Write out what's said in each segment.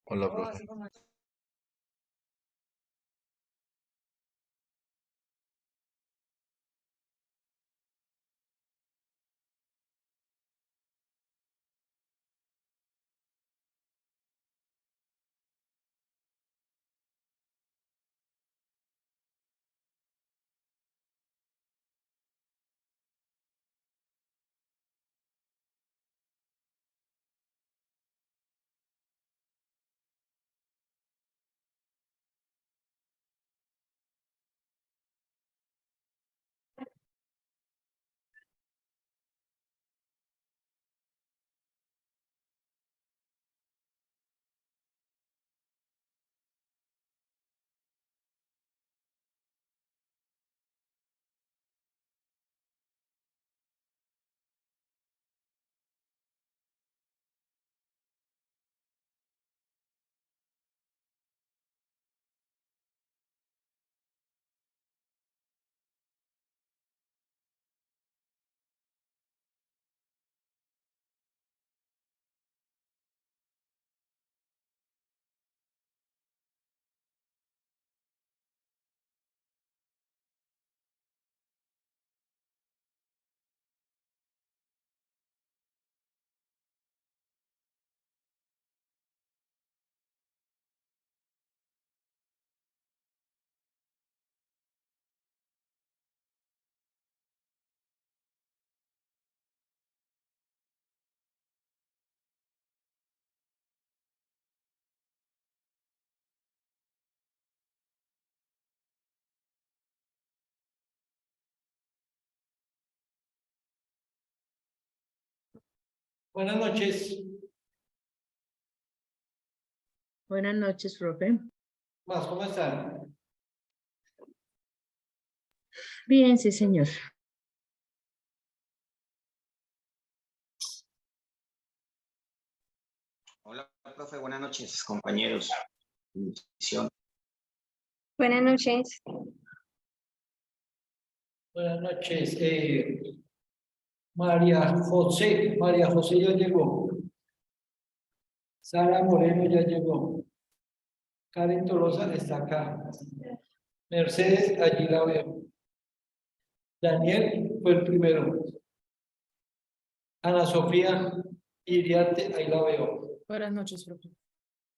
Hola, profe. Buenas noches. Buenas noches, profe. Más, ¿cómo están? Bien, sí, señor. Hola, profe, buenas noches, compañeros. Bendición. Buenas noches. Buenas noches. María José ya llegó. Sara Moreno ya llegó. Karen Tolosa está acá. Mercedes, allí la veo. Daniel fue el primero. Ana Sofía Iriarte, ahí la veo. Buenas noches, profe.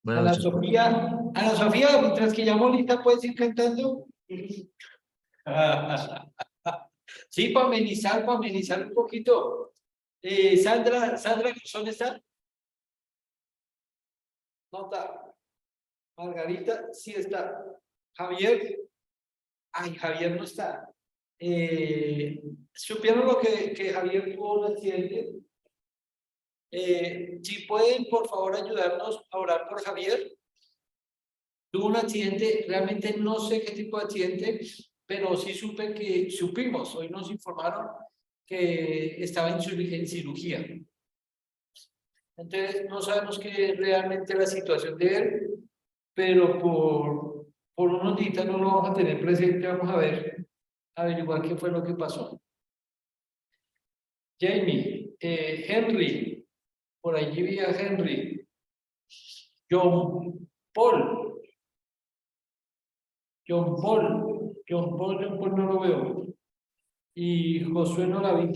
Buenas Ana noches, profe. Sofía, Ana Sofía, mientras que llamo ahorita, ¿puedes ir cantando? Sí, para amenizar un poquito. Sandra, ¿dónde está? No está. Margarita, sí está. Javier, ay, Javier no está. ¿Supieron lo que Javier tuvo un accidente? Si pueden, por favor, ayudarnos a orar por Javier. Tuvo un accidente, realmente no sé qué tipo de accidente, pero sí supimos, hoy nos informaron que estaba en cirugía. Entonces, no sabemos qué es realmente la situación de él, pero por unos días no lo vamos a tener presente, vamos a ver, averiguar qué fue lo que pasó. Jamie, Henry, por allí vi a Henry, John Paul, John Paul no lo veo, y Josué no la vi.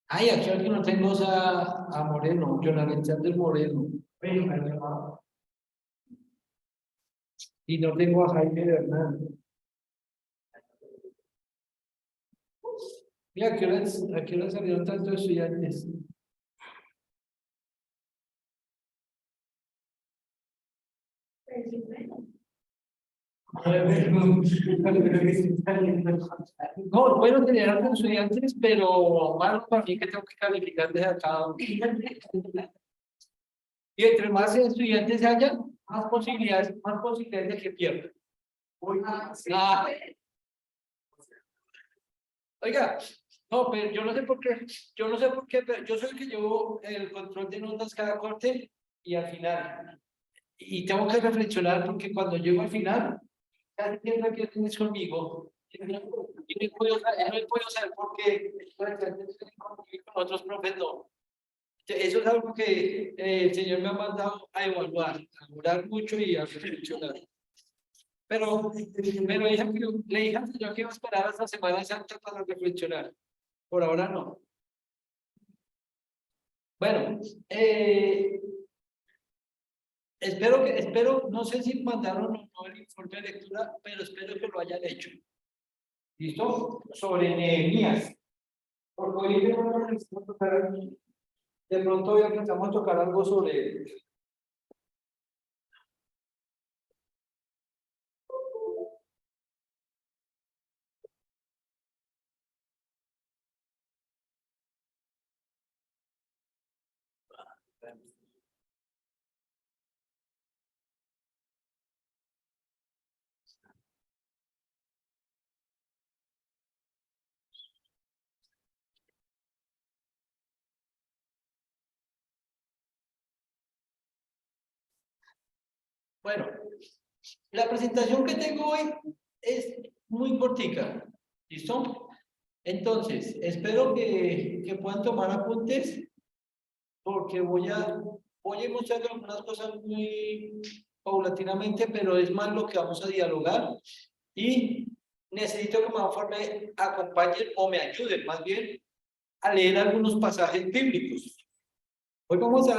Ay, aquí alguien no tengo a Moreno, Jonathan Sanders Moreno. Y no tengo a Jaime Bernal. Mira, ¿a qué hora salieron tantos estudiantes? No, bueno tener a los estudiantes, pero malo para mí que tengo que calificar desde acá. Y entre más estudiantes haya, más posibilidades de que pierdan. Ah. Oiga, no, pero yo no sé por qué, pero yo soy el que llevo el control de notas cada corte y al final. Y tengo que reflexionar porque cuando llego al final, casi siempre que tienes conmigo. Y no he podido saber por qué con otros profes no. Eso es algo que el Señor me ha mandado a evaluar, a orar mucho y a reflexionar. Pero le dije al Señor que iba a esperar hasta Semana Santa para reflexionar. Por ahora no. Bueno, espero, no sé si mandaron o no el informe de lectura, pero espero que lo hayan hecho. ¿Listo? Sobre Nehemías. Porque hoy de pronto hoy empezamos a tocar algo sobre. Bueno, la presentación que tengo hoy es muy cortica. ¿Listo? Entonces, espero que puedan tomar apuntes porque voy a ir mostrando algunas cosas muy paulatinamente, pero es más lo que vamos a dialogar y necesito que me acompañen o me ayuden más bien a leer algunos pasajes bíblicos. Hoy vamos a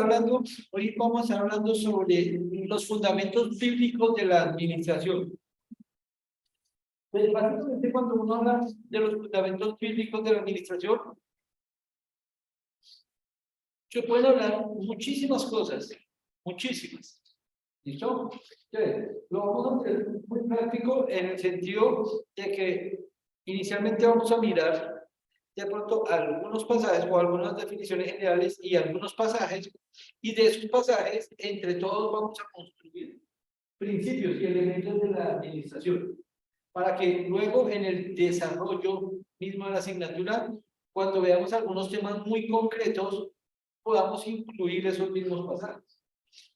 estar hablando sobre los fundamentos bíblicos de la administración. Pues básicamente cuando uno habla de los fundamentos bíblicos de la administración, se pueden hablar muchísimas cosas, muchísimas. ¿Listo? Entonces, lo vamos a hacer muy práctico en el sentido de que inicialmente vamos a mirar de pronto algunos pasajes o algunas definiciones generales y algunos pasajes, y de esos pasajes, entre todos vamos a construir principios y elementos de la administración, para que luego en el desarrollo mismo de la asignatura, cuando veamos algunos temas muy concretos, podamos incluir esos mismos pasajes.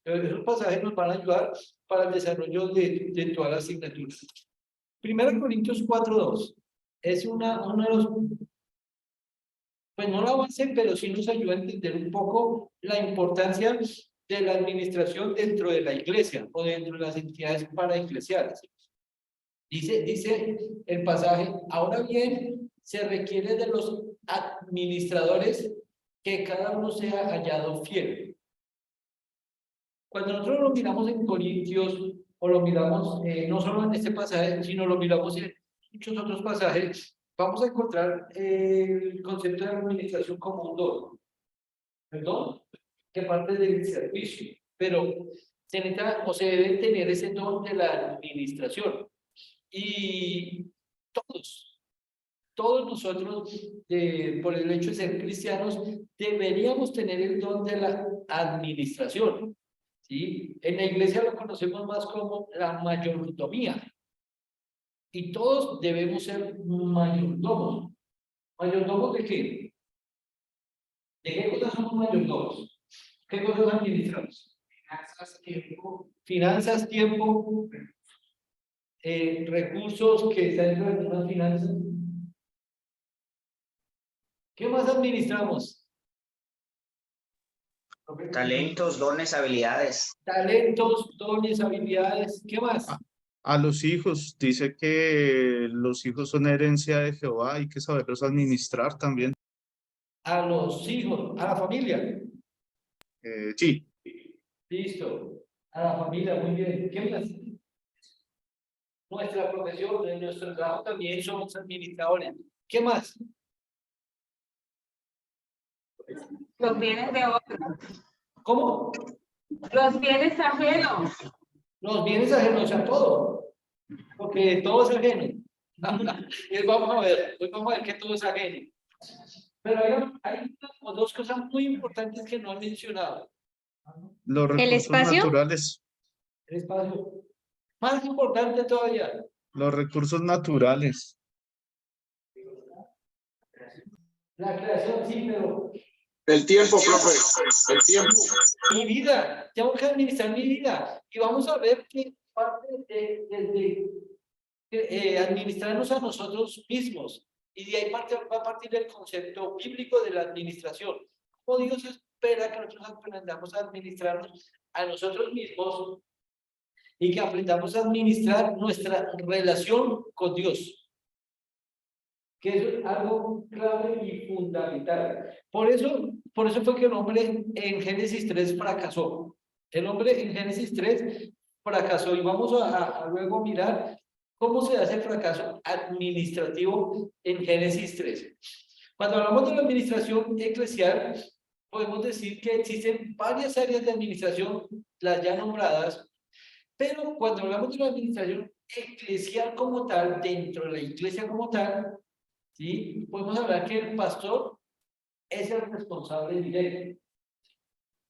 Pero esos pasajes nos van a ayudar para el desarrollo de toda la asignatura. 1 Corintios 4:2 es uno de los, pues no la base, pero sí nos ayuda a entender un poco la importancia de la administración dentro de la iglesia o dentro de las entidades paraeclesiales. Dice el pasaje, ahora bien, se requiere de los administradores que cada uno sea hallado fiel. Cuando nosotros lo miramos en Corintios, o lo miramos no solo en este pasaje, sino lo miramos en muchos otros pasajes, vamos a encontrar el concepto de administración como un don. ¿Perdón? Que parte del servicio, pero se necesita o se debe tener ese don de la administración. Y todos nosotros, por el hecho de ser cristianos, deberíamos tener el don de la administración. ¿Sí? En la iglesia lo conocemos más como la mayordomía. Y todos debemos ser mayordomos. ¿Mayordomos de qué? ¿De qué cosas somos mayordomos? ¿Qué cosas administramos? Finanzas, tiempo, recursos que están dentro de unas finanzas. ¿Qué más administramos? Talentos, dones, habilidades. Talentos, dones, habilidades. ¿Qué más? A los hijos, dice que los hijos son herencia de Jehová, hay que saberlos administrar también. A los hijos, a la familia. Sí. Listo. A la familia, muy bien. ¿Qué más? Nuestra profesión, en nuestro trabajo también somos administradores. ¿Qué más? Los bienes de otros. ¿Cómo? Los bienes ajenos. Los bienes ajenos, o sea, todo, porque todo es ajeno. Y hoy vamos a ver que todo es ajeno. Pero hay dos cosas muy importantes que no han mencionado. Los recursos espacio? naturales. El espacio. Más importante todavía. Los recursos naturales. La creación, sí, pero El tiempo, profe, el tiempo. mi vida, tengo que administrar mi vida. Y vamos a ver que parte de administrarnos a nosotros mismos. Y de ahí va a partir del concepto bíblico de la administración. Como Dios espera que nosotros aprendamos a administrarnos a nosotros mismos y que aprendamos a administrar nuestra relación con Dios. Que es algo clave y fundamental. Por eso fue que el hombre en Génesis 3 fracasó. El hombre en Génesis 3 fracasó. Y vamos a luego mirar cómo se hace el fracaso administrativo en Génesis 3. Cuando hablamos de la administración eclesial, podemos decir que existen varias áreas de administración, las ya nombradas, pero cuando hablamos de la administración eclesial como tal, dentro de la iglesia como tal, ¿sí? Podemos hablar que el pastor es el responsable directo,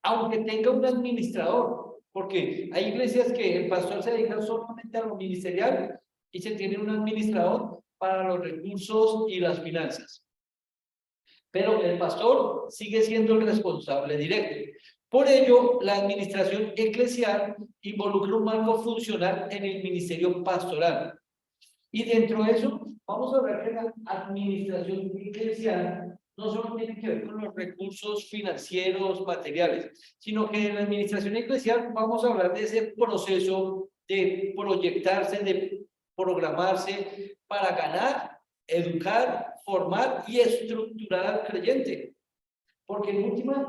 aunque tenga un administrador, porque hay iglesias que el pastor se dedica solamente a lo ministerial y se tiene un administrador para los recursos y las finanzas. Pero el pastor sigue siendo el responsable directo. Por ello, la administración eclesial involucra un marco funcional en el ministerio pastoral. Y dentro de eso, vamos a ver que la administración eclesial no solo tiene que ver con los recursos financieros, materiales, sino que en la administración eclesial vamos a hablar de ese proceso de proyectarse, de programarse para ganar, educar, formar y estructurar al creyente. Porque en última,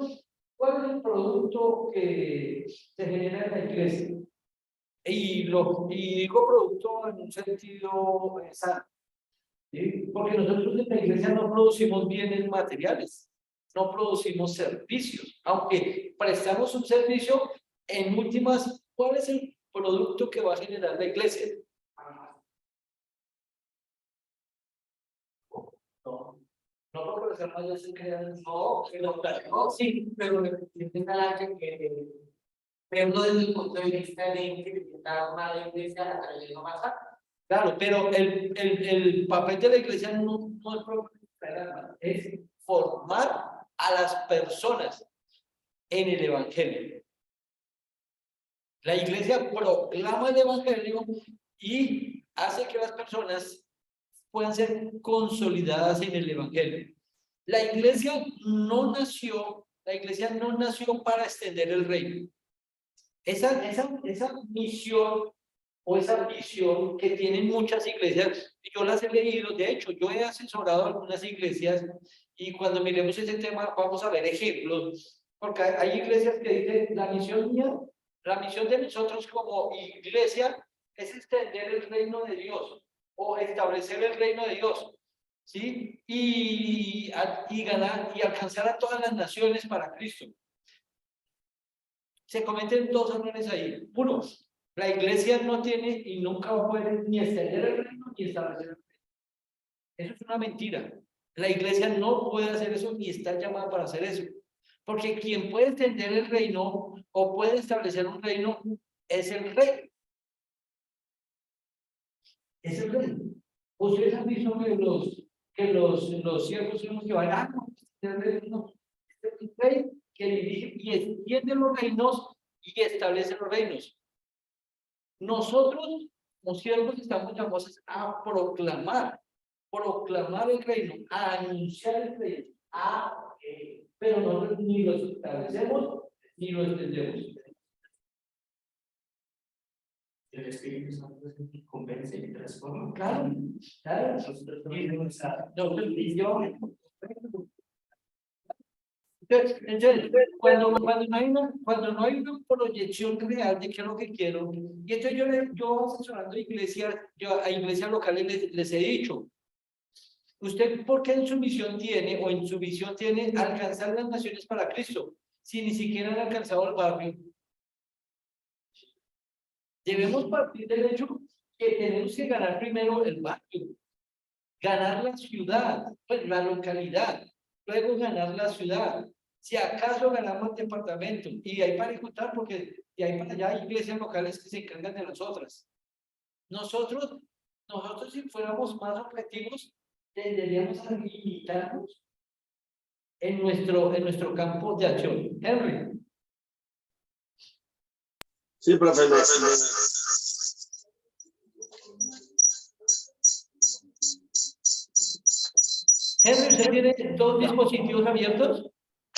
¿cuál es el producto que se genera en la iglesia? Y digo producto en un sentido sano, ¿sí? Porque nosotros en la iglesia no producimos bienes materiales, no producimos servicios, aunque prestamos un servicio, en últimas, ¿cuál es el producto que va a generar la iglesia? No porque los hermanos se crean, no, sí, pero verlo desde el punto de vista de incrementar una iglesia a través de no pasar. Claro, pero el papel de la iglesia no es formar a las personas en el evangelio. La iglesia proclama el evangelio y hace que las personas puedan ser consolidadas en el evangelio. La iglesia no nació para extender el reino. Esa misión o esa visión que tienen muchas iglesias, yo las he leído, de hecho, yo he asesorado a algunas iglesias y cuando miremos ese tema vamos a ver ejemplos, porque hay iglesias que dicen, la misión de nosotros como iglesia es extender el reino de Dios o establecer el reino de Dios, ¿sí? Y ganar y alcanzar a todas las naciones para Cristo. Se cometen dos errores ahí. Uno, la iglesia no tiene y nunca va a poder ni extender el reino ni establecer el reino. Eso es una mentira. La iglesia no puede hacer eso ni está llamada para hacer eso. Porque quien puede extender el reino o puede establecer un reino es el rey. Es el rey. Ustedes han visto que los siervos son los que van a el reino. Es el rey que dirige y extiende los reinos y establece los reinos. Nosotros, los siervos, estamos llamados a proclamar el reino, a anunciar el reino, pero no ni lo establecemos ni lo extendemos. El Espíritu Santo es el que convence y transforma. Claro. Entonces, cuando no hay una proyección real de qué es lo que quiero, y entonces yo asesorando a iglesias locales les he dicho, ¿usted por qué en su misión tiene o en su visión tiene alcanzar las naciones para Cristo si ni siquiera han alcanzado el barrio? Debemos partir del hecho que tenemos que ganar primero el barrio, ganar la ciudad, pues la localidad, luego ganar la ciudad. Si acaso ganamos el departamento, y ahí para ejecutar, porque de ahí para allá hay iglesias locales que se encargan de las otras. Nosotros si fuéramos más objetivos, tenderíamos a limitarnos en nuestro campo de acción. Henry. Sí, profe. Henry, ¿usted tiene dos dispositivos abiertos?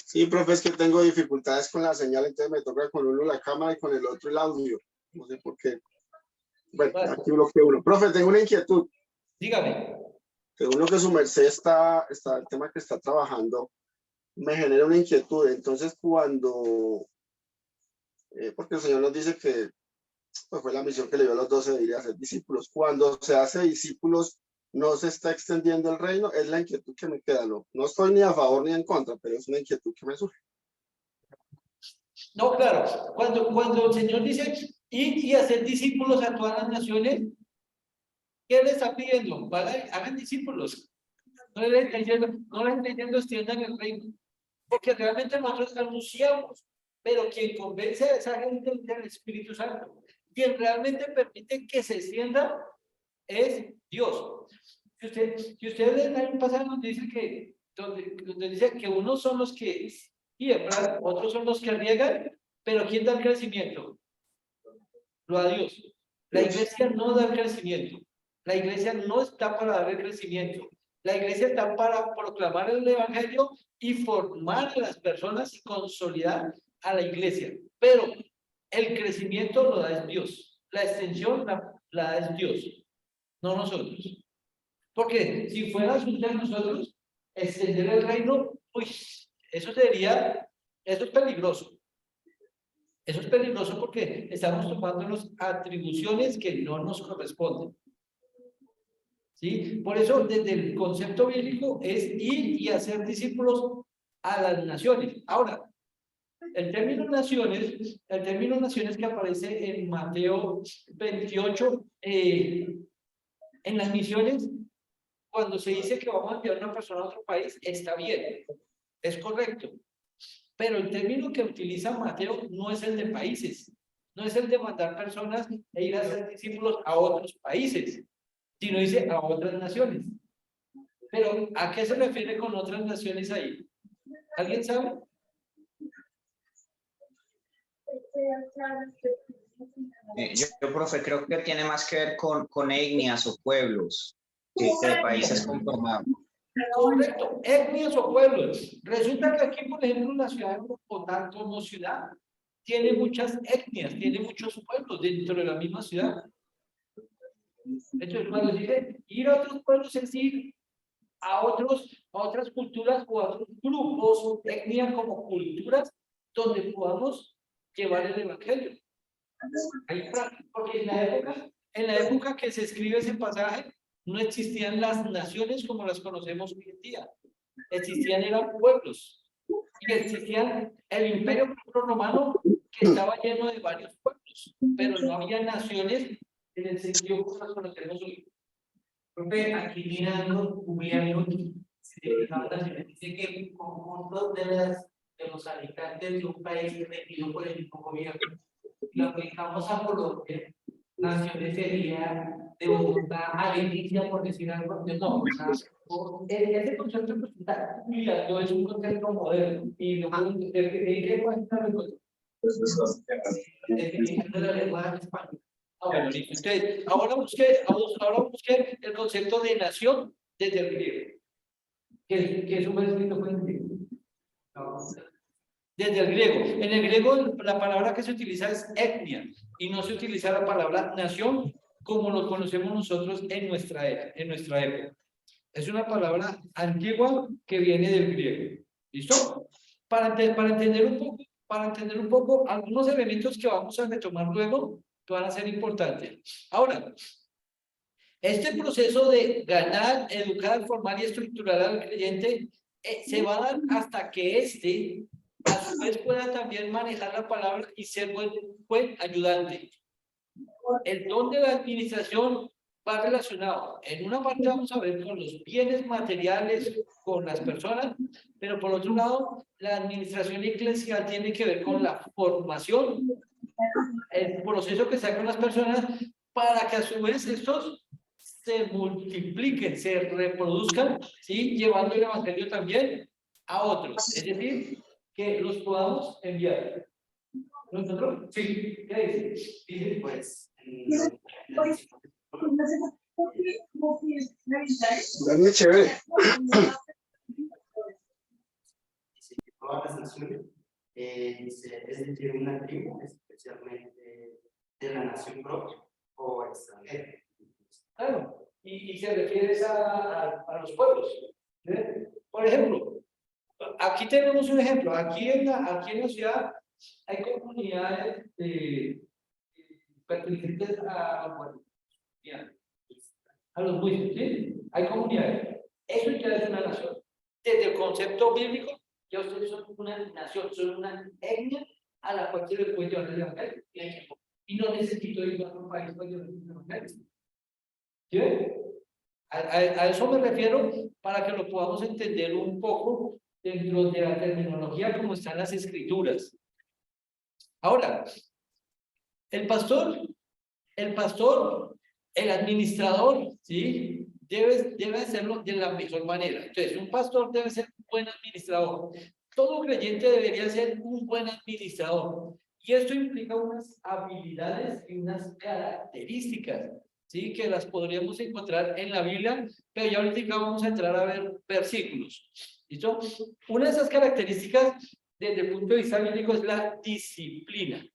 Sí, profe, es que tengo dificultades con la señal, entonces me toca con uno la cámara y con el otro el audio. No sé por qué. Bueno, Vale. aquí bloqueo uno. Profe, tengo una inquietud. Dígame. Según lo que su merced está el tema que está trabajando, me genera una inquietud. Entonces, cuando, porque el Señor nos dice que pues, fue la misión que le dio a los 12 de ir a hacer discípulos. Cuando se hace discípulos, no se está extendiendo el reino, es la inquietud que me queda. No estoy ni a favor ni en contra, pero es una inquietud que me surge. No, claro, cuando el Señor dice ir y hacer discípulos a todas las naciones, ¿qué le está pidiendo? Hagan discípulos. No les está diciendo extiendan el reino. Porque realmente nosotros anunciamos, pero quien convence a esa gente es el Espíritu Santo. Quien realmente permite que se extienda es Dios. Si ustedes leen el pasaje donde dice que, donde dice que unos son los que siembran, otros son los que riegan, pero ¿quién da el crecimiento? Lo a Dios. La iglesia no da el crecimiento. La iglesia no está para dar el crecimiento. La iglesia está para proclamar el evangelio y formar a las personas y consolidar a la iglesia. Pero el crecimiento lo da es Dios. La extensión la da es Dios, no nosotros. Porque si fuera asunto de nosotros, extender el reino, uy, eso es peligroso. Eso es peligroso porque estamos tomándonos atribuciones que no nos corresponden. ¿Sí? Por eso, desde el concepto bíblico es ir y hacer discípulos a las naciones. Ahora, el término naciones que aparece en Mateo 28, en las misiones, cuando se dice que vamos a enviar a una persona a otro país, está bien, es correcto. Pero el término que utiliza Mateo no es el de países, no es el de mandar personas e ir a hacer discípulos a otros países, sino dice a otras naciones. Pero, ¿a qué se refiere con otras naciones ahí? ¿Alguien sabe? Yo, profe, creo que tiene más que ver con etnias o pueblos que de países conformados. Correcto, etnias o pueblos. Resulta que aquí, por ejemplo, la ciudad de Bogotá como ciudad tiene muchas etnias, tiene muchos pueblos dentro de la misma ciudad. Entonces, cuando dice ir a otros pueblos es ir a otras culturas o a otros grupos, etnias como culturas, donde podamos llevar el evangelio. Porque en la época que se escribe ese pasaje, no existían las naciones como las conocemos hoy en día. Eran pueblos. Y existían el imperio romano que estaba lleno de varios pueblos, pero no había naciones en el sentido que las conocemos hoy. Profe, aquí mirando, googleando, dice que el conjunto de los habitantes de un país regido por el mismo gobierno. Si lo aplicamos a Colombia, naciones sería de Bogotá a Leticia, por decir algo. No, Ese concepto no es un concepto moderno y lo ¿en qué cuenta definición de la lengua en español. Ahora busqué el concepto de nación desde el griego. Que es un escrito fue en griego. Desde el griego. En el griego la palabra que se utiliza es etnia y no se utiliza la palabra nación como lo conocemos nosotros en nuestra época. Es una palabra antigua que viene del griego. ¿Listo? Para entender un poco algunos elementos que vamos a retomar luego, que van a ser importantes. Ahora, este proceso de ganar, educar, formar y estructurar al creyente se va a dar hasta que éste a su vez pueda también manejar la palabra y ser buen ayudante. el don de la administración va relacionado. En una parte vamos a ver con los bienes materiales, con las personas, pero por otro lado, la administración eclesial tiene que ver con la formación, el proceso que se da con las personas para que a su vez estos se multipliquen, se reproduzcan, ¿sí? Llevando el evangelio también a otros. Es decir, que los podamos enviar. ¿Nosotros? Sí, ¿qué dice? Dice, pues, Muy chévere. todas las naciones, es decir, una tribu, especialmente de la nación propia o extranjera. Claro, y se refiere a los pueblos. ¿Sí? Por ejemplo, aquí tenemos un ejemplo. Aquí en la ciudad hay comunidades pertenecientes a los juicios, ¿sí? Hay comunidades. Eso ya es una nación. Desde el concepto bíblico, ya ustedes son una nación, son una etnia a la cual se les puede llevar el evangelio. Y no necesito ir a otro país para llevar el evangelio. ¿Sí? A eso me refiero para que lo podamos entender un poco dentro de la terminología como están las escrituras. Ahora, el pastor, el administrador, ¿sí? Debe hacerlo de la mejor manera. Entonces, un pastor debe ser un buen administrador. Todo creyente debería ser un buen administrador. Y esto implica unas habilidades y unas características, ¿sí? Que las podríamos encontrar en la Biblia, pero ya ahorita vamos a entrar a ver versículos. ¿Listo? Una de esas características, desde el punto de vista bíblico, es la disciplina.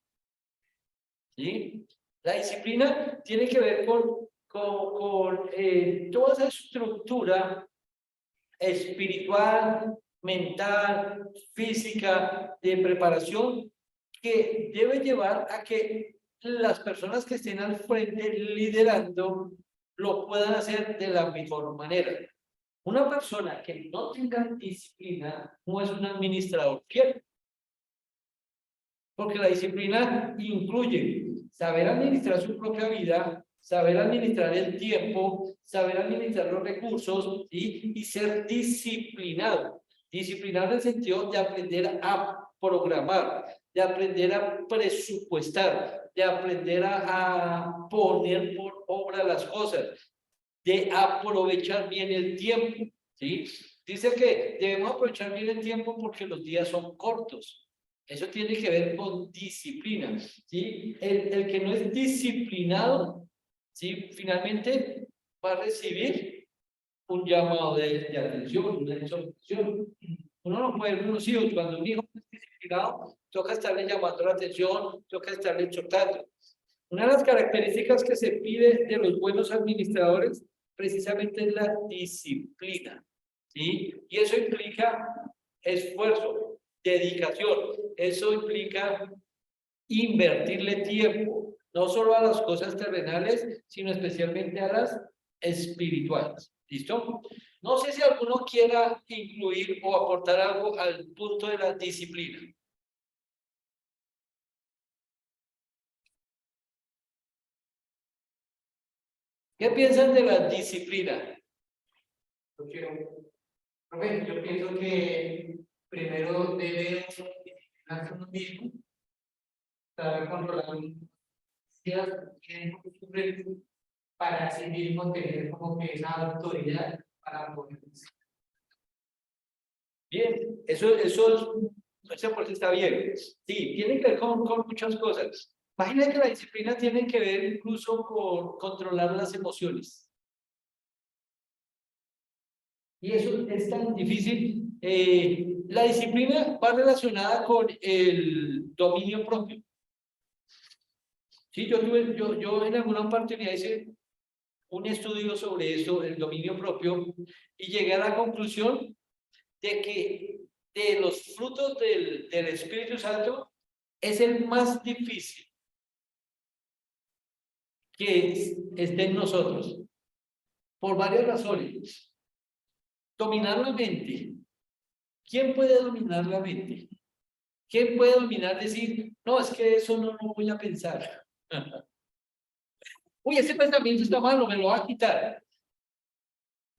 ¿Sí? La disciplina tiene que ver con toda esa estructura espiritual, mental, física, de preparación que debe llevar a que las personas que estén al frente liderando lo puedan hacer de la mejor manera. Una persona que no tenga disciplina no es un administrador fiel. Porque la disciplina incluye saber administrar su propia vida, saber administrar el tiempo, saber administrar los recursos, ¿sí? Y ser disciplinado. Disciplinado en el sentido de aprender a programar, de aprender a presupuestar, de aprender a poner por obra las cosas, de aprovechar bien el tiempo, ¿sí? Dice que debemos aprovechar bien el tiempo porque los días son cortos. Eso tiene que ver con disciplina, ¿sí? El que no es disciplinado, ¿sí? Finalmente va a recibir un llamado de atención, una exhortación. Uno no puede ver unos hijos, cuando un hijo no es disciplinado, toca estarle llamando la atención, toca estarle exhortando. Una de las características que se pide de los buenos administradores precisamente es la disciplina, ¿sí? Y eso implica esfuerzo, dedicación, eso implica invertirle tiempo, no solo a las cosas terrenales, sino especialmente a las espirituales. ¿Listo? No sé si alguno quiera incluir o aportar algo al punto de la disciplina. ¿Qué piensan de la disciplina? Yo pienso que primero debe disciplinarse uno mismo, saber controlar para sí mismo tener como que esa autoridad para poder. Bien, ese por está bien. Sí, tiene que ver con muchas cosas. Imagina que la disciplina tiene que ver incluso con controlar las emociones. Y eso es tan difícil. La disciplina va relacionada con el dominio propio. Sí, yo en alguna oportunidad hice un estudio sobre eso, el dominio propio, y llegué a la conclusión de que de los frutos del Espíritu Santo es el más difícil que esté en nosotros, por varias razones. Dominar la mente. ¿Quién puede dominar la mente? ¿Quién puede dominar, decir, no, es que eso no lo voy a pensar? uy, ese pensamiento está malo, me lo va a quitar.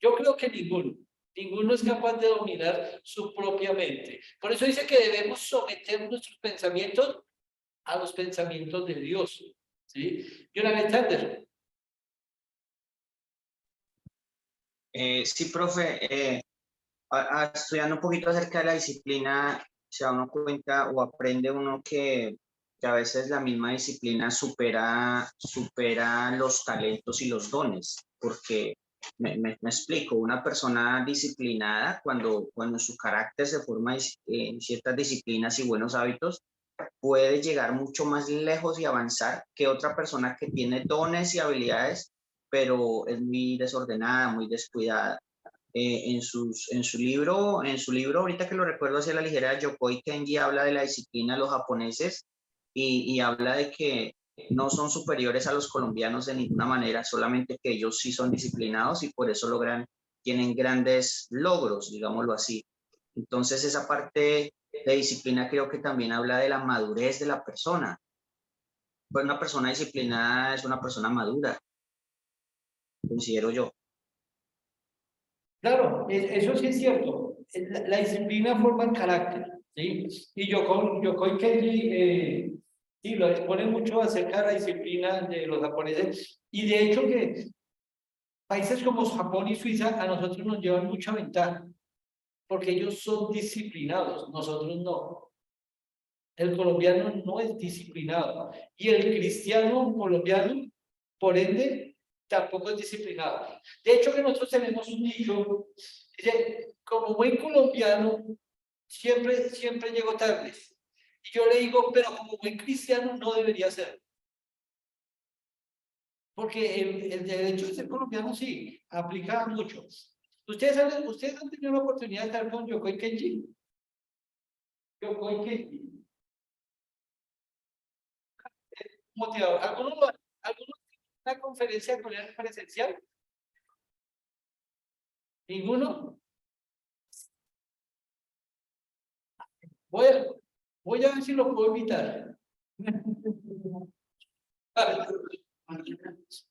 Yo creo que ninguno es capaz de dominar su propia mente. Por eso dice que debemos someter nuestros pensamientos a los pensamientos de Dios. ¿Sí? Jonathan Anderson. Sí, profe, estudiando un poquito acerca de la disciplina, se da uno cuenta o aprende uno que a veces la misma disciplina supera los talentos y los dones, porque me explico, una persona disciplinada, cuando su carácter se forma en ciertas disciplinas y buenos hábitos, puede llegar mucho más lejos y avanzar que otra persona que tiene dones y habilidades, pero es muy desordenada, muy descuidada. En su libro, ahorita que lo recuerdo hacia la ligera, Yokoi Kenji habla de la disciplina de los japoneses y habla de que no son superiores a los colombianos de ninguna manera, solamente que ellos sí son disciplinados y por eso tienen grandes logros, digámoslo así. Entonces esa parte de disciplina creo que también habla de la madurez de la persona. Pues una persona disciplinada es una persona madura, considero yo. Claro, eso sí es cierto. La disciplina forma el carácter, ¿sí? Y Yokoi Kenji sí, lo expone mucho acerca de la disciplina de los japoneses. Y de hecho que países como Japón y Suiza a nosotros nos llevan mucha ventaja, porque ellos son disciplinados, nosotros no. El colombiano no es disciplinado. Y el cristiano colombiano, por ende, tampoco es disciplinado. De hecho, que nosotros tenemos un dicho, dice, como buen colombiano, siempre llego tarde. Y yo le digo, pero como buen cristiano no debería ser. Porque el derecho de ser colombiano sí, aplica mucho. ¿Ustedes han tenido la oportunidad de estar con Yokoi Kenji? Yokoi Kenji. Motivador. ¿Alguno una conferencia con él presencial? ¿Ninguno? Voy a ver si lo puedo invitar.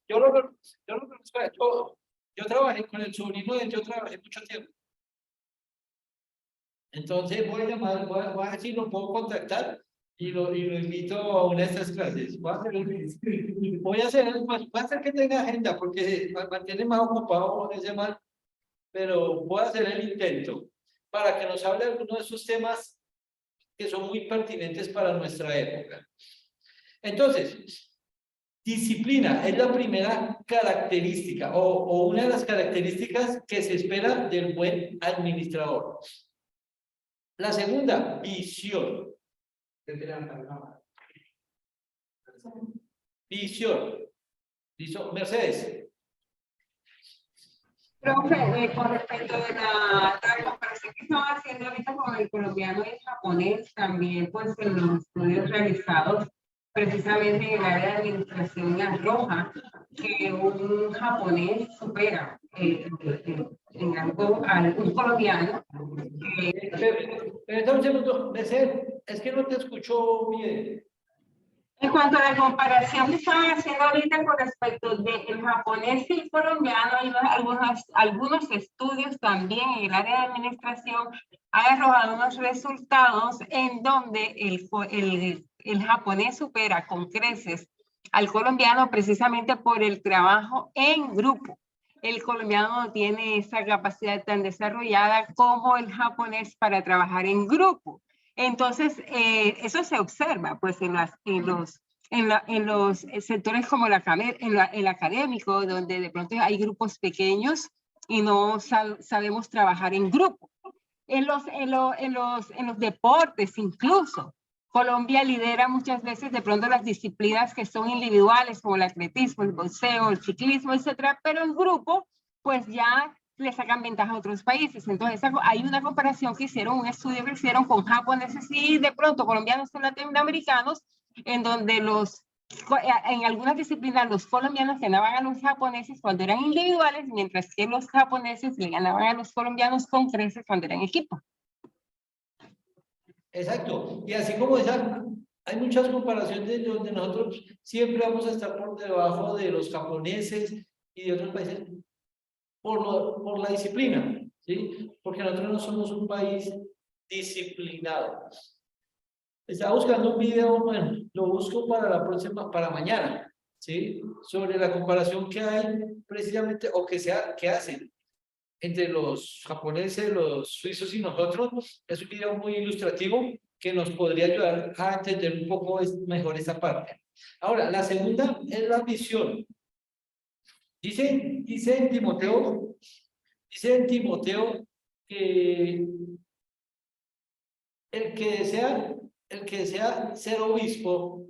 Yo conozco, yo trabajé con el sobrino de él, yo trabajé mucho tiempo. Entonces voy a llamar, voy a ver si lo puedo contactar y lo invito a una de estas clases. Voy a hacer que tenga agenda porque me mantiene más ocupado ese man, pero voy a hacer el intento para que nos hable de algunos de esos temas que son muy pertinentes para nuestra época. Entonces, disciplina es la primera característica o una de las características que se espera del buen administrador. La segunda, visión. Visión. ¿Listo? Mercedes. Profe, con respecto de la comparación que estaba haciendo ahorita con el colombiano y el japonés, también pues en los estudios realizados precisamente en el área de administración arroja que un japonés supera en algo a un colombiano. Pero un segundo, Mercedes, es que no te escucho bien. En cuanto a la comparación que estaban haciendo ahorita con respecto del japonés y el colombiano, hay algunos estudios también en el área de administración han arrojado unos resultados en donde el japonés supera con creces al colombiano precisamente por el trabajo en grupo. El colombiano no tiene esa capacidad tan desarrollada como el japonés para trabajar en grupo. Entonces, eso se observa pues en los sectores como el académico, donde de pronto hay grupos pequeños y no sabemos trabajar en grupo. En los deportes incluso, Colombia lidera muchas veces de pronto las disciplinas que son individuales, como el atletismo, el boxeo, el ciclismo, etcétera, pero en grupo, pues ya le sacan ventaja a otros países. Entonces hay una comparación que hicieron, un estudio que hicieron con japoneses y de pronto colombianos o latinoamericanos, en donde en algunas disciplinas los colombianos ganaban a los japoneses cuando eran individuales, mientras que los japoneses le ganaban a los colombianos con creces cuando eran equipo. Exacto. Y así como esa hay muchas comparaciones donde nosotros siempre vamos a estar por debajo de los japoneses y de otros países por la disciplina, ¿sí? Porque nosotros no somos un país disciplinado. Estaba buscando un video, bueno, lo busco para la próxima, para mañana, ¿sí? Sobre la comparación que hay precisamente, o que hacen entre los japoneses, los suizos y nosotros. Es un video muy ilustrativo que nos podría ayudar a entender un poco mejor esa parte. Ahora, la segunda es la visión. Dice en Timoteo que el que desea ser obispo,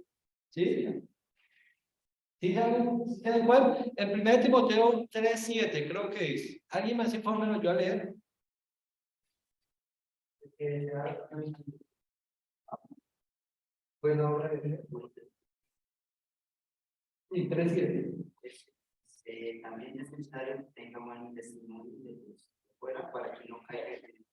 ¿sí? ¿Sí saben cuál? El 1 Timoteo 3:7, creo que es. ¿Alguien más informe me ayuda a leer? Bueno, sí, 3:7. También es necesario que tenga buen testimonio de los de fuera para que no caiga en el.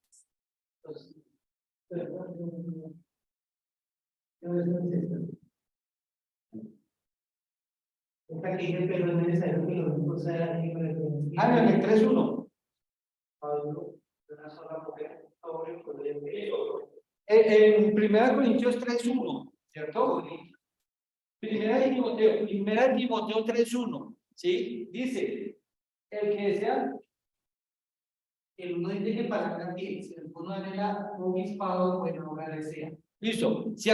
Esta que dice, pero es necesario que los hijos sean libres. Ah, en el 3:1. Pablo, una sola mujer, hombre, podría ser. En 1 Corintios 3:1, ¿cierto? Primera de Timoteo 3:1, ¿sí? Dice, el que desea, El uno dice que para cada quien, si alguno anhela un obispado, bueno, ahora desea. listo. Si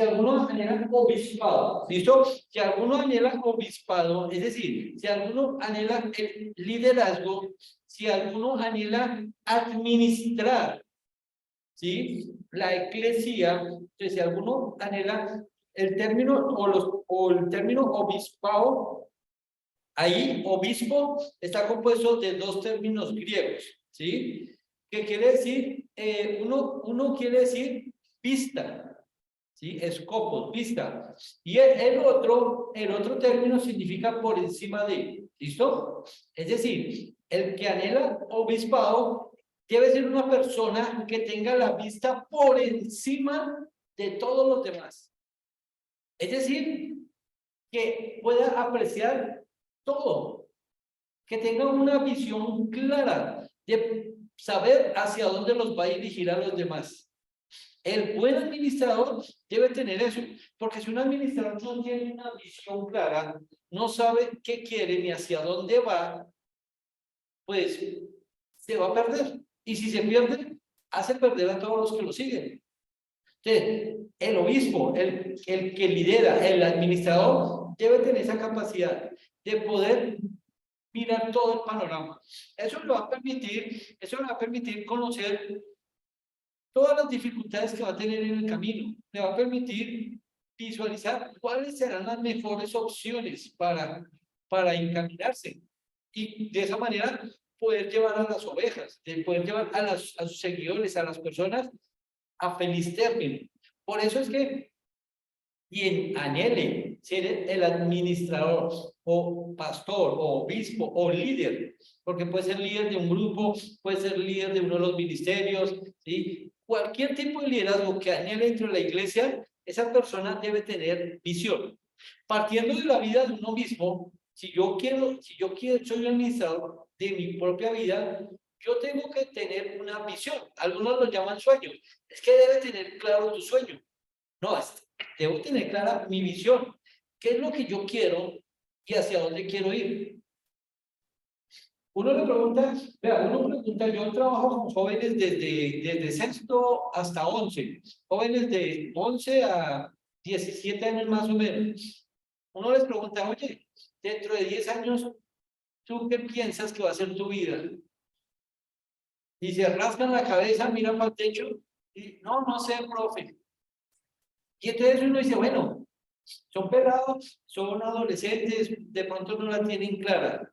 alguno anhela obispado, ¿listo? Si alguno anhela obispado, es decir, si alguno anhela el liderazgo, si alguno anhela administrar, ¿sí? La eclesía, entonces si alguno anhela el término o el término obispado, ahí obispo está compuesto de dos términos griegos, ¿sí? Que quiere decir, uno quiere decir vista, ¿sí? Escopos, vista. Y el otro término significa por encima de, ¿listo? Es decir, el que anhela obispado debe ser una persona que tenga la vista por encima de todos los demás. Es decir, que pueda apreciar todo, que tenga una visión clara de saber hacia dónde los va a dirigir a los demás. El buen administrador debe tener eso, porque si un administrador no tiene una visión clara, no sabe qué quiere ni hacia dónde va, pues se va a perder. Y si se pierde, hace perder a todos los que lo siguen. Entonces, el obispo, el que lidera, el administrador, debe tener esa capacidad de poder mirar todo el panorama. Eso le va a permitir conocer todas las dificultades que va a tener en el camino. Le va a permitir visualizar cuáles serán las mejores opciones para encaminarse. Y de esa manera poder llevar a las ovejas, de poder llevar a sus seguidores, a las personas a feliz término. Por eso es que quien anhele ser el administrador o pastor o obispo o líder, porque puede ser líder de un grupo, puede ser líder de uno de los ministerios, ¿sí? Cualquier tipo de liderazgo que anhele dentro de la iglesia, esa persona debe tener visión. Partiendo de la vida de uno mismo, si yo quiero, soy un administrador de mi propia vida, yo tengo que tener una visión. Algunos lo llaman sueño. Es que debe tener claro tu sueño. No, debo tener clara mi visión. ¿Qué es lo que yo quiero y hacia dónde quiero ir? Uno pregunta, yo trabajo con jóvenes desde sexto hasta 11, jóvenes de 11 a 17 años más o menos. Uno les pregunta, oye, dentro de 10 años, ¿tú qué piensas que va a ser tu vida? Y se rascan la cabeza, miran para el techo y no sé, profe. Y entonces uno dice, bueno, son pelados, son adolescentes, de pronto no la tienen clara.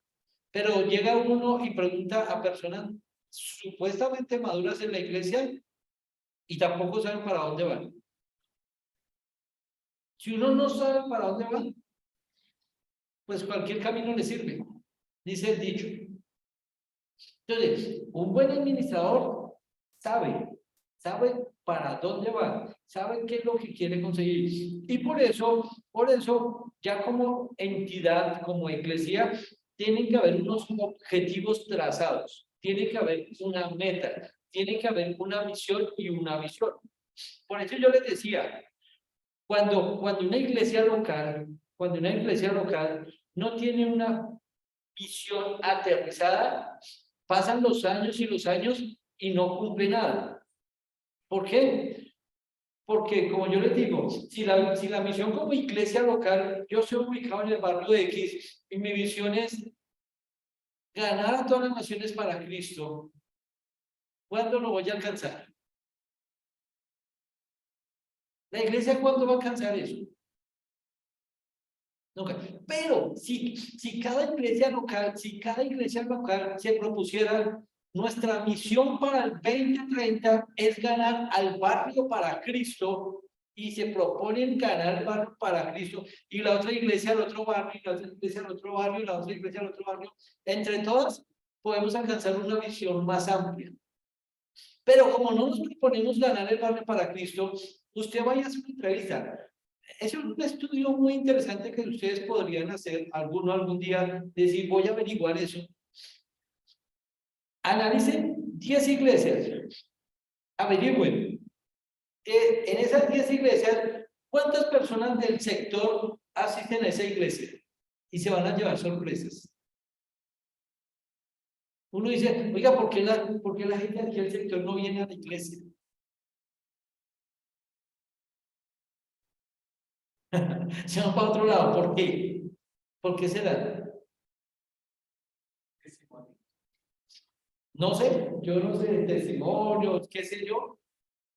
Pero llega uno y pregunta a personas supuestamente maduras en la iglesia y tampoco saben para dónde van. Si uno no sabe para dónde va, pues cualquier camino le sirve, dice el dicho. Entonces, un buen administrador sabe para dónde va, sabe qué es lo que quiere conseguir. Y por eso, ya como entidad, como iglesia, tienen que haber unos objetivos trazados, tiene que haber una meta, tiene que haber una misión y una visión. Por eso yo les decía, cuando una iglesia local no tiene una visión aterrizada, pasan los años y los años y no cumple nada. ¿Por qué? Porque, como yo les digo, si la misión como iglesia local, yo soy ubicado en el barrio de X y mi visión es ganar a todas las naciones para Cristo, ¿cuándo lo voy a alcanzar? ¿La iglesia cuándo va a alcanzar eso? Nunca. Pero si cada iglesia local se propusiera, nuestra misión para el 2030 es ganar al barrio para Cristo, y se proponen ganar el barrio para Cristo, y la otra iglesia al otro barrio, y la otra iglesia al otro barrio, y la otra iglesia al otro barrio, entre todas podemos alcanzar una visión más amplia. Pero como no nos proponemos ganar el barrio para Cristo, usted vaya a hacer una entrevista. Es un estudio muy interesante que ustedes podrían hacer, algún día, decir, voy a averiguar eso. Analicen 10 iglesias, averigüen. En esas 10 iglesias, ¿cuántas personas del sector asisten a esa iglesia? Y se van a llevar sorpresas. Uno dice, oiga, ¿por qué la gente aquí del sector no viene a la iglesia? Se van para otro lado. ¿Por qué? ¿Por qué será? No sé, yo no sé, testimonios, qué sé yo,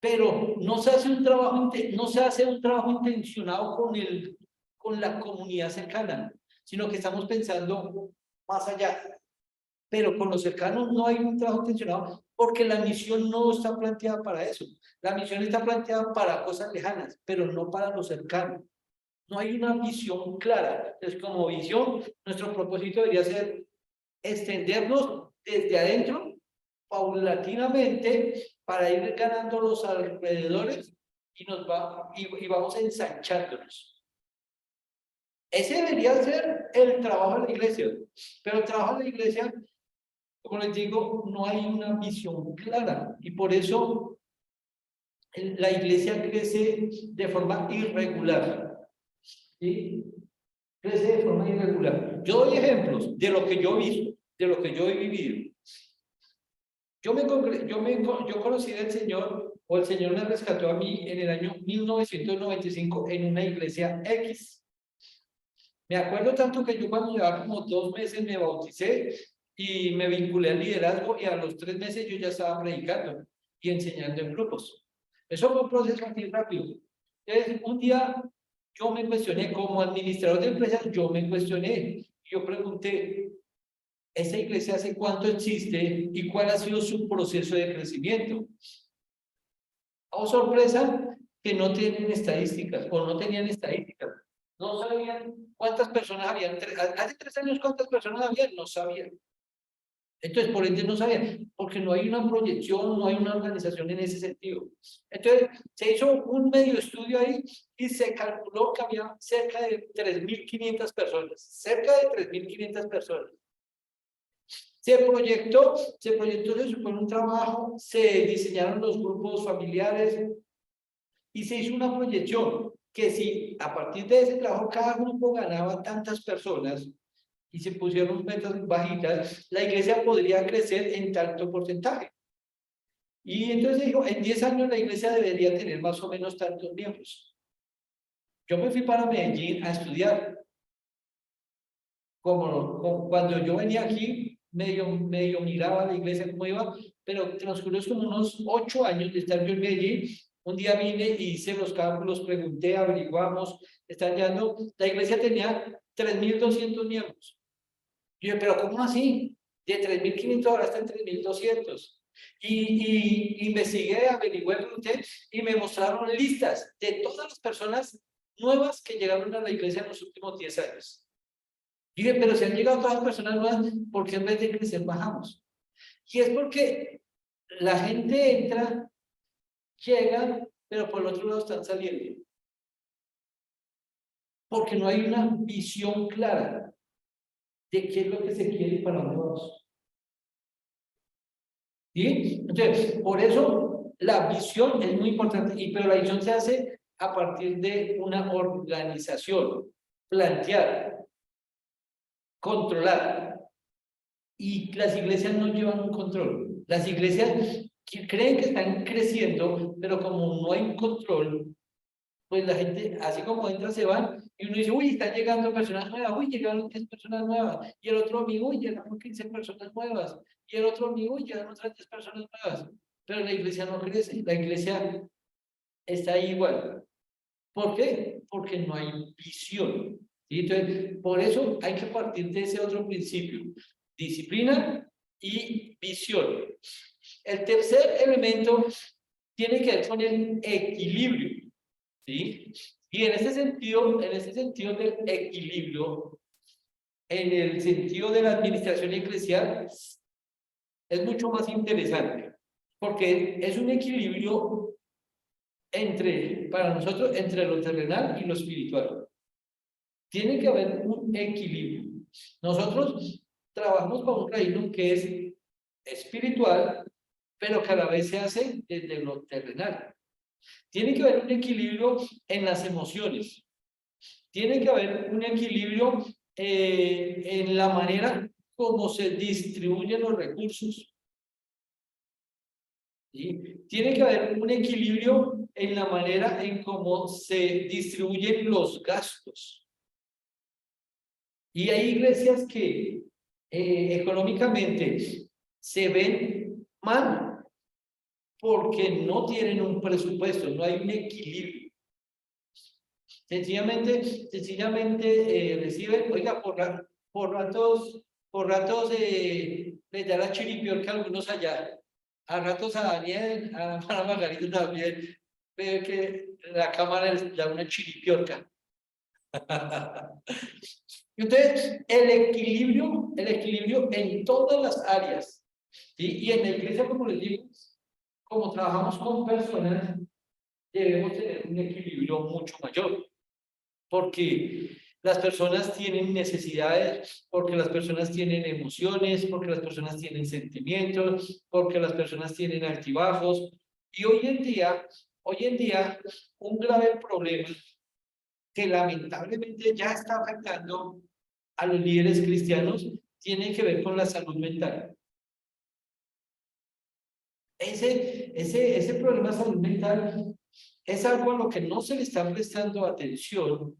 pero no se hace un trabajo intencionado con la comunidad cercana, sino que estamos pensando más allá. Pero con los cercanos no hay un trabajo intencionado, porque la misión no está planteada para eso. La misión está planteada para cosas lejanas, pero no para los cercanos. No hay una visión clara. Entonces, como visión, nuestro propósito debería ser extendernos desde adentro, paulatinamente, para ir ganando los alrededores, y vamos ensanchándonos. Ese debería ser el trabajo de la iglesia. Pero el trabajo de la iglesia, como les digo, no hay una visión clara, y por eso la iglesia crece de forma irregular. ¿Sí? Crece de forma irregular. Yo doy ejemplos de lo que yo he visto, de lo que yo he vivido. Yo conocí al Señor, o el Señor me rescató a mí en el año 1995 en una iglesia X. Me acuerdo tanto que yo, cuando llevaba como 2 meses, me bauticé y me vinculé al liderazgo, y a los 3 meses yo ya estaba predicando y enseñando en grupos. Eso fue un proceso muy rápido. Entonces, un día yo me cuestioné, como administrador de empresas, yo pregunté, ¿esa iglesia hace cuánto existe y cuál ha sido su proceso de crecimiento? Oh, sorpresa, que no tienen estadísticas, o no tenían estadísticas. No sabían cuántas personas habían. Hace 3 años, ¿cuántas personas habían? No sabían. Entonces, por ente no sabían, porque no hay una proyección, no hay una organización en ese sentido. Entonces, se hizo un medio estudio ahí y se calculó que había cerca de 3.500 personas. Cerca de 3.500 personas. Se proyectó, se supone un trabajo, se diseñaron los grupos familiares y se hizo una proyección que, si a partir de ese trabajo cada grupo ganaba tantas personas y se pusieron metas bajitas, la iglesia podría crecer en tanto porcentaje. Y entonces dijo, en 10 años la iglesia debería tener más o menos tantos miembros. Yo me fui para Medellín a estudiar. Cuando yo venía aquí, medio miraba a la iglesia cómo iba, pero transcurrió como unos 8 años de estar yo en Medellín. Un día vine y hice los cálculos, pregunté, averiguamos, están llegando. La iglesia tenía 3.200 miembros. Y yo, pero ¿cómo así? De 3.500 ahora está en 3.200. Y investigué, averigué, pregunté, y me mostraron listas de todas las personas nuevas que llegaron a la iglesia en los últimos 10 años. Y dije, pero si han llegado todas las personas nuevas, ¿por qué en vez de crecer bajamos? Y es porque la gente entra llegan, pero por el otro lado están saliendo. Porque no hay una visión clara de qué es lo que se quiere y para dónde vamos. ¿Sí? Entonces, por eso la visión es muy importante, pero la visión se hace a partir de una organización, plantear, controlar. Y las iglesias no llevan un control. Las iglesias creen que están creciendo, pero como no hay un control, pues la gente, así como entra, se van, y uno dice, uy, están llegando personas nuevas, uy, llegaron 10 personas nuevas, y el otro amigo, uy, llegaron 15 personas nuevas, y el otro amigo, uy, llegaron otras 10 personas nuevas, pero la iglesia no crece, la iglesia está ahí igual. ¿Por qué? Porque no hay visión. ¿Sí? Entonces, por eso hay que partir de ese otro principio, disciplina y visión. El tercer elemento tiene que ver con el equilibrio. ¿Sí? Y en ese sentido del equilibrio, en el sentido de la administración eclesial, es mucho más interesante, porque es un equilibrio para nosotros, entre lo terrenal y lo espiritual. Tiene que haber un equilibrio. Nosotros trabajamos para un reino que es espiritual, pero que a la vez se hace desde lo terrenal. Tiene que haber un equilibrio en las emociones. Tiene que haber un equilibrio en la manera como se distribuyen los recursos. ¿Sí? Tiene que haber un equilibrio en la manera en cómo se distribuyen los gastos. Y hay iglesias que económicamente se ven mal porque no tienen un presupuesto, no hay un equilibrio. Sencillamente reciben, oiga, por ratos les da la chiripiorca a algunos allá, a ratos a Daniel, a Margarita también, veo que la cámara les da una chiripiorca. Entonces, el equilibrio en todas las áreas, ¿sí? Y en la iglesia, como les digo, como trabajamos con personas, debemos tener un equilibrio mucho mayor, porque las personas tienen necesidades, porque las personas tienen emociones, porque las personas tienen sentimientos, porque las personas tienen altibajos, y hoy en día, un grave problema que lamentablemente ya está afectando a los líderes cristianos tiene que ver con la salud mental. Ese problema de salud mental es algo a lo que no se le está prestando atención,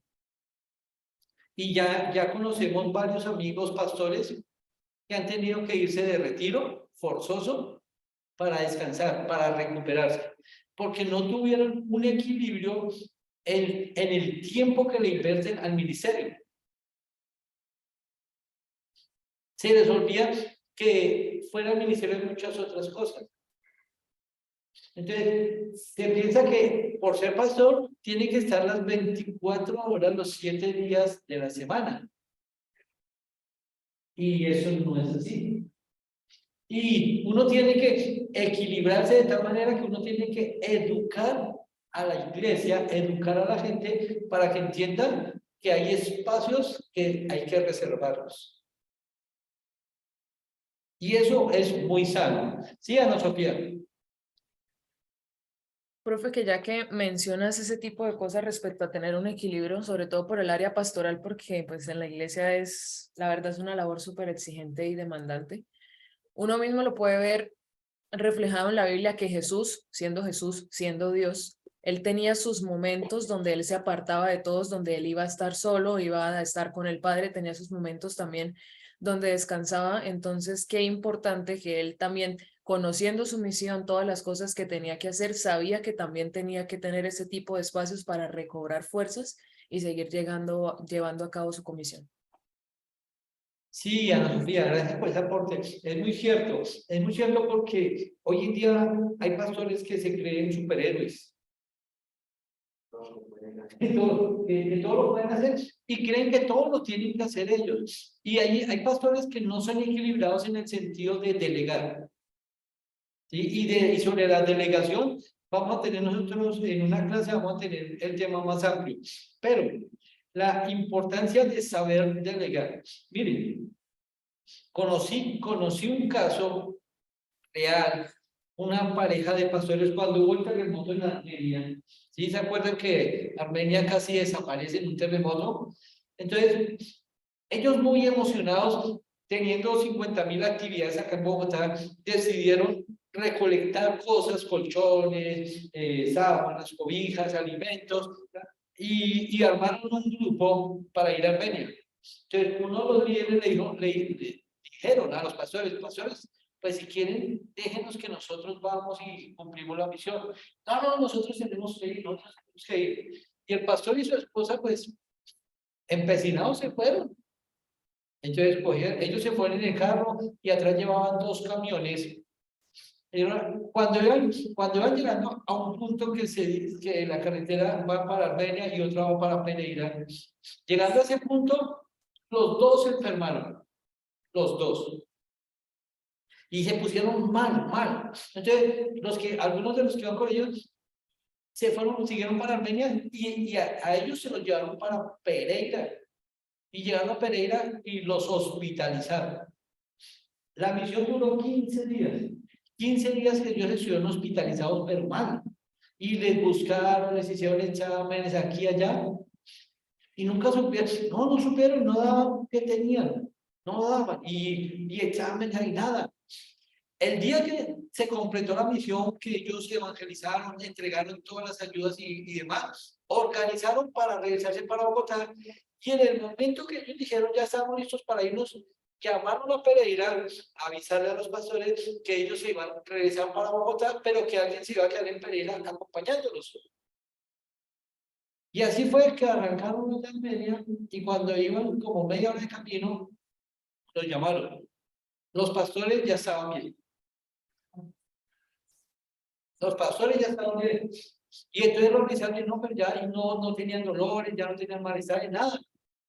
y ya conocemos varios amigos pastores que han tenido que irse de retiro forzoso para descansar, para recuperarse, porque no tuvieron un equilibrio en el tiempo que le invierten al ministerio. Se les olvida que fuera el ministerio de muchas otras cosas. Entonces, se piensa que por ser pastor tiene que estar las 24 horas, los 7 días de la semana. Y eso no es así. Y uno tiene que equilibrarse de tal manera que uno tiene que educar a la iglesia, educar a la gente para que entiendan que hay espacios que hay que reservarlos. Y eso es muy sano. ¿Sí, Ana Sofía? Profe, que ya que mencionas ese tipo de cosas respecto a tener un equilibrio, sobre todo por el área pastoral, porque pues en la iglesia la verdad es una labor súper exigente y demandante. Uno mismo lo puede ver reflejado en la Biblia que Jesús, siendo Dios, él tenía sus momentos donde él se apartaba de todos, donde él iba a estar solo, iba a estar con el Padre, tenía sus momentos también donde descansaba. Entonces, qué importante que él también, conociendo su misión, todas las cosas que tenía que hacer, sabía que también tenía que tener ese tipo de espacios para recobrar fuerzas y seguir llevando a cabo su comisión. Sí, Ana Sofía, gracias por ese aporte. Es muy cierto porque hoy en día hay pastores que se creen superhéroes. Que todo lo pueden hacer y creen que todo lo tienen que hacer ellos. Y hay pastores que no son equilibrados en el sentido de delegar. ¿Sí? Y sobre la delegación, vamos a tener nosotros en una clase, vamos a tener el tema más amplio. Pero la importancia de saber delegar. Miren, conocí un caso real, una pareja de pastores cuando hubo el terremoto en Armenia. ¿Sí se acuerdan que Armenia casi desaparece en un terremoto? Entonces, ellos muy emocionados, teniendo 50.000 actividades acá en Bogotá, decidieron recolectar cosas, colchones, sábanas, cobijas, alimentos, y armaron un grupo para ir a Armenia. Entonces, uno de los líderes le dijeron a los pastores, pues si quieren, déjenos que nosotros vamos y cumplimos la misión. No, nosotros tenemos que ir, Y el pastor y su esposa, pues, empecinados se fueron. Entonces, ellos se fueron en el carro y atrás llevaban 2 camiones. Cuando iban llegando a un punto que la carretera va para Armenia y otra va para Pereira, llegando a ese punto, los 2 se enfermaron, los 2. Y se pusieron mal. Entonces, algunos de los que iban con ellos siguieron para Armenia y a ellos se los llevaron para Pereira. Y llegaron a Pereira y los hospitalizaron. La misión duró 15 días. 15 días que ellos estuvieron hospitalizados, pero mal. Y les buscaron, les hicieron exámenes aquí y allá. Y nunca supieron, no supieron, no daban qué tenían. No daban. Y exámenes y nada. El día que se completó la misión, que ellos evangelizaron, entregaron todas las ayudas y demás, organizaron para regresarse para Bogotá. Y en el momento que ellos dijeron, ya estamos listos para irnos, llamaron a Pereira a avisarle a los pastores que ellos se iban a regresar para Bogotá, pero que alguien se iba a quedar en Pereira acompañándolos. Y así fue que arrancaron de Armenia y cuando iban como media hora de camino, los llamaron. Los pastores ya estaban bien. Los pastores ya estaban bien. Y entonces los organizaron, no, pero ya no tenían dolores, ya no tenían malestar, nada.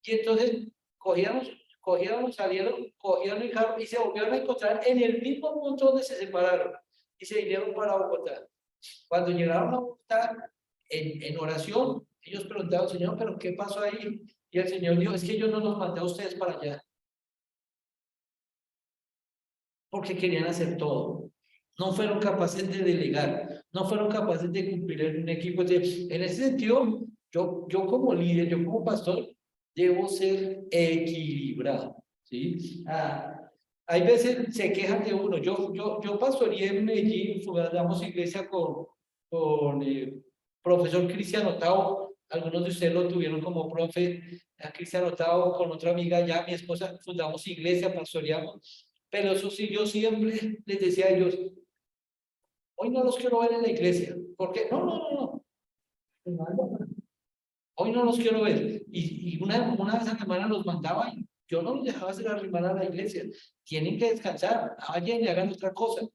Y entonces salieron, cogieron el carro y se volvieron a encontrar en el mismo punto donde se separaron. Y se vinieron para Bogotá. Cuando llegaron a Bogotá, en oración, ellos preguntaron, Señor, ¿pero qué pasó ahí? Y el Señor dijo, es que yo no los mandé a ustedes para allá. Porque querían hacer todo. No fueron capaces de delegar, no fueron capaces de cumplir en un equipo. En ese sentido, yo como líder, yo como pastor, debo ser equilibrado, ¿sí? Hay veces se quejan de uno. Yo pastoreé en Medellín, fundamos iglesia con profesor Cristiano Otavo. Algunos de ustedes lo tuvieron como profe, a Cristiano Otavo, con otra amiga ya, mi esposa, fundamos iglesia, pastoreamos. Pero eso sí, yo siempre les decía a ellos, hoy no los quiero ver en la iglesia. ¿Por qué? No. Hoy no los quiero ver. Y una vez a la semana los mandaba y yo no los dejaba hacer arrimar a la iglesia. Tienen que descansar, vayan y hagan otra cosa.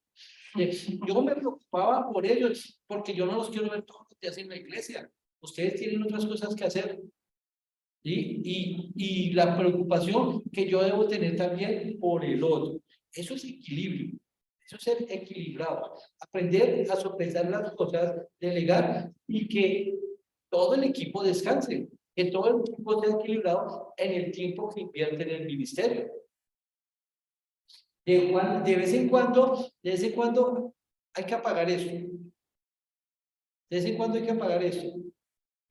Yo me preocupaba por ellos porque yo no los quiero ver todos los días en la iglesia. Ustedes tienen otras cosas que hacer. Y la preocupación que yo debo tener también por el otro. Eso es equilibrio. Eso es ser equilibrado. Aprender a sopesar las cosas, delegar y que todo el equipo descanse. Que todo el equipo esté equilibrado en el tiempo que invierte en el ministerio. De vez en cuando hay que apagar eso. De vez en cuando hay que apagar eso.